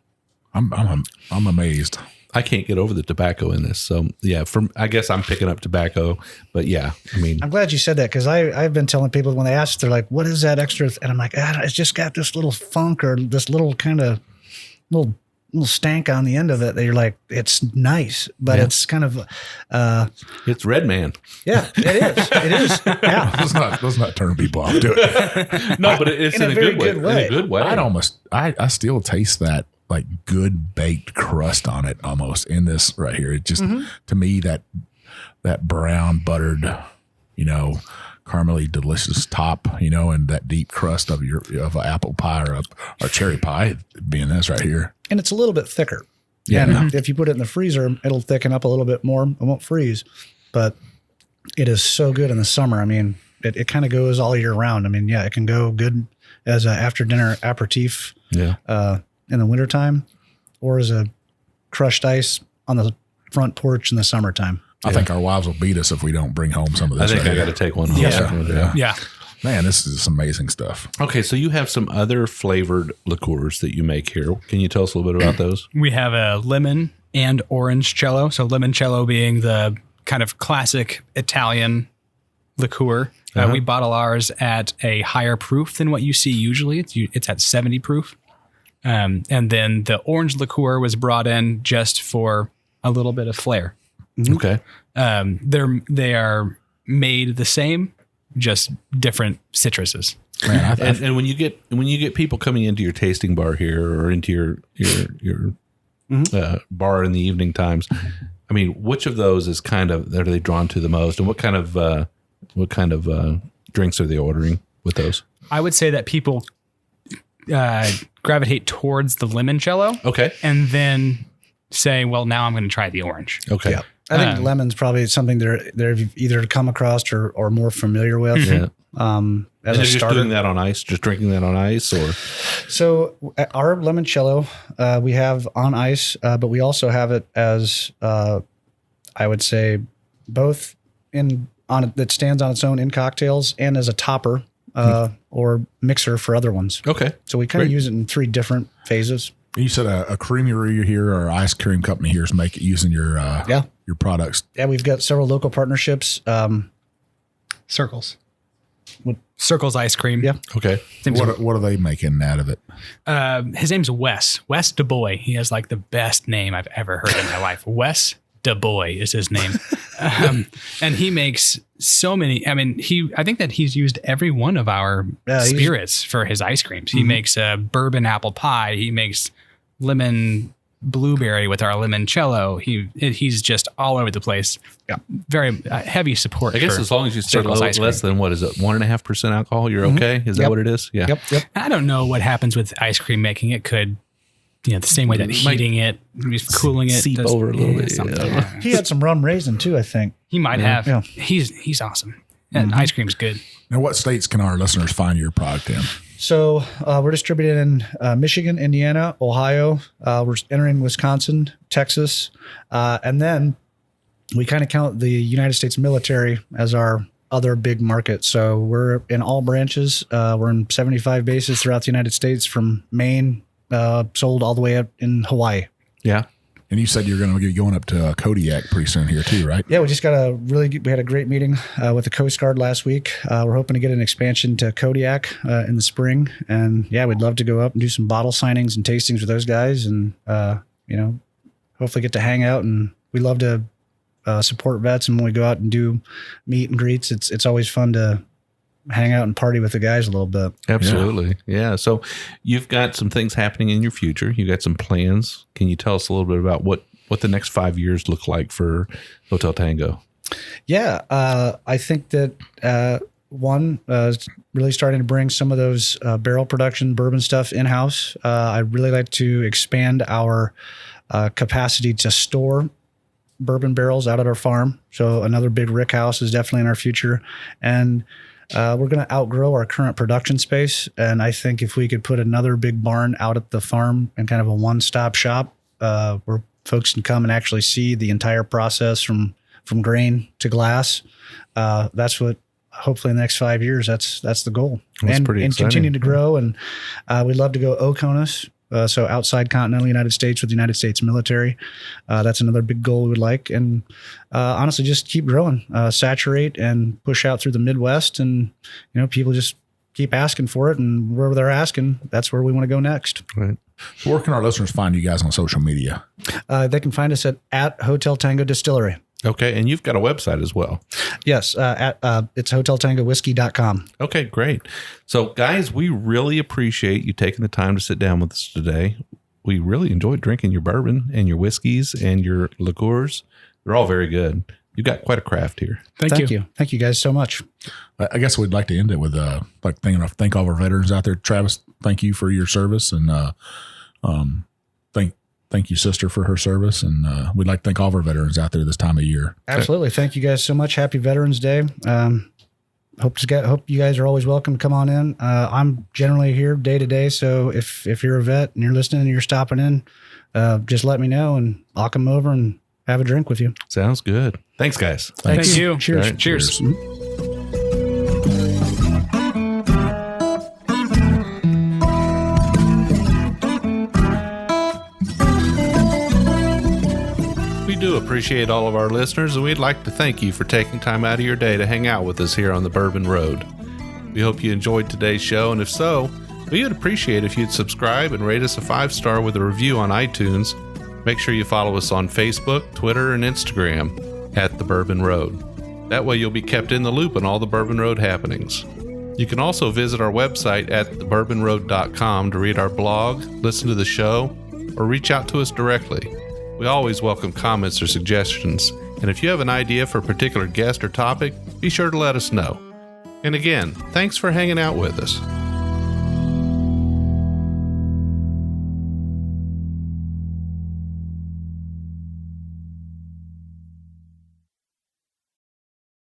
Speaker 1: I'm amazed.
Speaker 3: I can't get over the tobacco in this. So yeah, I guess I'm picking up tobacco, but yeah, I mean,
Speaker 2: I'm glad you said that, because I've been telling people when they ask, they're like, "What is that extra?" And I'm like, "It's just got this little funk or this little kind of little stank on the end of it." That you're like, it's nice, but it's kind of,
Speaker 3: it's Red Man.
Speaker 2: yeah, it is. It is. Yeah.
Speaker 1: Let's not turn people off to it.
Speaker 3: No, but it's in a
Speaker 2: very
Speaker 3: good way. In a good way.
Speaker 1: I still taste that like good baked crust on it almost in this right here. It just, to me, that brown buttered, caramely delicious top, and that deep crust of an apple pie or a cherry pie being this right here.
Speaker 2: And it's a little bit thicker.
Speaker 1: Yeah.
Speaker 2: And if you put it in the freezer, it'll thicken up a little bit more. It won't freeze, but it is so good in the summer. I mean, it kind of goes all year round. I mean, yeah, it can go good as an after dinner aperitif in the wintertime, or as a crushed ice on the front porch in the summertime.
Speaker 1: I think our wives will beat us if we don't bring home some of
Speaker 3: I
Speaker 1: this.
Speaker 3: think
Speaker 1: right
Speaker 3: I got
Speaker 1: here.
Speaker 3: to take one home.
Speaker 1: Yeah.
Speaker 5: Yeah.
Speaker 1: Man, this is some amazing stuff.
Speaker 3: Okay, so you have some other flavored liqueurs that you make here. Can you tell us a little bit about those?
Speaker 5: We have a lemon and orange cello. So limoncello being the kind of classic Italian liqueur. We bottle ours at a higher proof than what you see usually. It's at 70 proof. And then the orange liqueur was brought in just for a little bit of flair.
Speaker 3: Okay.
Speaker 5: They are made the same, just different citruses.
Speaker 1: Man,
Speaker 3: And when you get people coming into your tasting bar here or into your bar in the evening times, I mean, which of those is kind of are they drawn to the most, and what kind of drinks are they ordering with those?
Speaker 5: I would say that people gravitate towards the limoncello.
Speaker 3: Okay.
Speaker 5: And then say, well, now I'm going to try the orange.
Speaker 3: Okay.
Speaker 2: Yeah. I think lemon's probably something they've either come across or more familiar with.
Speaker 3: Yeah.
Speaker 2: As
Speaker 3: And
Speaker 2: a
Speaker 3: they're just
Speaker 2: starter.
Speaker 3: doing that on ice, just drinking that on ice, or
Speaker 2: So our limoncello, we have on ice, but we also have it as, I would say, both that stands on its own in cocktails and as a topper or mixer for other ones.
Speaker 3: okay.
Speaker 2: So we kind of
Speaker 3: Great.
Speaker 2: use it in 3 different phases.
Speaker 1: you said a creamery here or ice cream company here is using your products.
Speaker 2: Yeah, we've got several local partnerships.
Speaker 5: Circles.
Speaker 2: What-
Speaker 5: Circles ice cream.
Speaker 2: Yeah.
Speaker 3: Okay.
Speaker 1: What are they making out of it?
Speaker 5: His name's Wes Du Bois. He has like the best name I've ever heard in my life. Wes Du Bois is his name. And he makes so many. I mean, I think that he's used every one of our spirits for his ice creams. He makes a bourbon apple pie. He makes lemon blueberry with our limoncello. He's just all over the place.
Speaker 2: Yeah.
Speaker 5: Very heavy support.
Speaker 3: I guess
Speaker 5: for
Speaker 3: as long as you stay
Speaker 5: Circles ice
Speaker 3: less
Speaker 5: cream.
Speaker 3: than, what is it, 1.5% alcohol, you're okay? Is that
Speaker 2: Yep.
Speaker 3: what it is? Yeah.
Speaker 2: Yep.
Speaker 5: I don't know what happens with ice cream making. It could, the same way that heating it, cooling it,
Speaker 3: seep over a little bit,
Speaker 5: something.
Speaker 3: yeah.
Speaker 2: He had some rum raisin too, I think.
Speaker 5: He might have.
Speaker 2: Yeah.
Speaker 5: He's awesome. And ice cream's good.
Speaker 1: Now, what states can our listeners find your product in?
Speaker 2: So we're distributed in Michigan, Indiana, Ohio. We're entering Wisconsin, Texas, and then we kind of count the United States military as our other big market. So we're in all branches. We're in 75 bases throughout the United States, from Maine, sold all the way up in Hawaii.
Speaker 3: Yeah.
Speaker 1: And you said you're going to be going up to Kodiak pretty soon here too, right?
Speaker 2: Yeah, we just got we had a great meeting with the Coast Guard last week. We're hoping to get an expansion to Kodiak in the spring. And yeah, we'd love to go up and do some bottle signings and tastings with those guys and, hopefully get to hang out. And we love to support vets. And when we go out and do meet and greets, it's always fun to hang out and party with the guys a little bit.
Speaker 3: Absolutely. Yeah. So you've got some things happening in your future. You got some plans. Can you tell us a little bit about what the next 5 years look like for Hotel Tango?
Speaker 2: Yeah. I think that one is really starting to bring some of those barrel production bourbon stuff in-house. I'd really like to expand our capacity to store bourbon barrels out at our farm. So another big rick house is definitely in our future. And we're going to outgrow our current production space. And I think if we could put another big barn out at the farm and kind of a one-stop shop where folks can come and actually see the entire process from grain to glass, that's what hopefully in the next 5 years, that's the goal.
Speaker 3: That's
Speaker 2: and
Speaker 3: pretty exciting.
Speaker 2: Continue to grow. And we'd love to go OCONUS. So outside continental United States with the United States military. That's another big goal we would like. And honestly, just keep growing, saturate and push out through the Midwest. And, people just keep asking for it. And wherever they're asking, that's where we want to go next.
Speaker 3: Right.
Speaker 1: So where can our listeners find you guys on social media?
Speaker 2: They can find us at Hotel Tango Distillery.
Speaker 3: Okay. And you've got a website as well.
Speaker 2: Yes, it's hoteltangowhiskey.com.
Speaker 3: Okay, great. So, guys, we really appreciate you taking the time to sit down with us today. We really enjoyed drinking your bourbon and your whiskeys and your liqueurs. They're all very good. You've got quite a craft here.
Speaker 2: Thank you. Thank you guys so much.
Speaker 1: I guess we'd like to end it with thank all of our veterans out there. Travis, thank you for your service, and thank you, sister, for her service. And we'd like to thank all of our veterans out there this time of year.
Speaker 2: Absolutely. Thank you guys so much. Happy Veterans Day. Hope you guys are always welcome to come on in. I'm generally here day to day. So if you're a vet and you're listening and you're stopping in, just let me know and I'll come over and have a drink with you.
Speaker 3: Sounds good. Thanks, guys.
Speaker 5: Thank you.
Speaker 2: Cheers.
Speaker 3: All right,
Speaker 5: Cheers.
Speaker 3: cheers. appreciate all of our listeners, and we'd like to thank you for taking time out of your day to hang out with us here on the Bourbon Road. We hope you enjoyed today's show, and if so, we would appreciate if you'd subscribe and rate us a 5-star with a review on iTunes. Make sure you follow us on Facebook, Twitter, and Instagram at The Bourbon Road. That way you'll be kept in the loop on all the Bourbon Road happenings. You can also visit our website at thebourbonroad.com to read our blog, listen to the show, or reach out to us directly. We always welcome comments or suggestions, and if you have an idea for a particular guest or topic, be sure to let us know. And again, thanks for hanging out with us.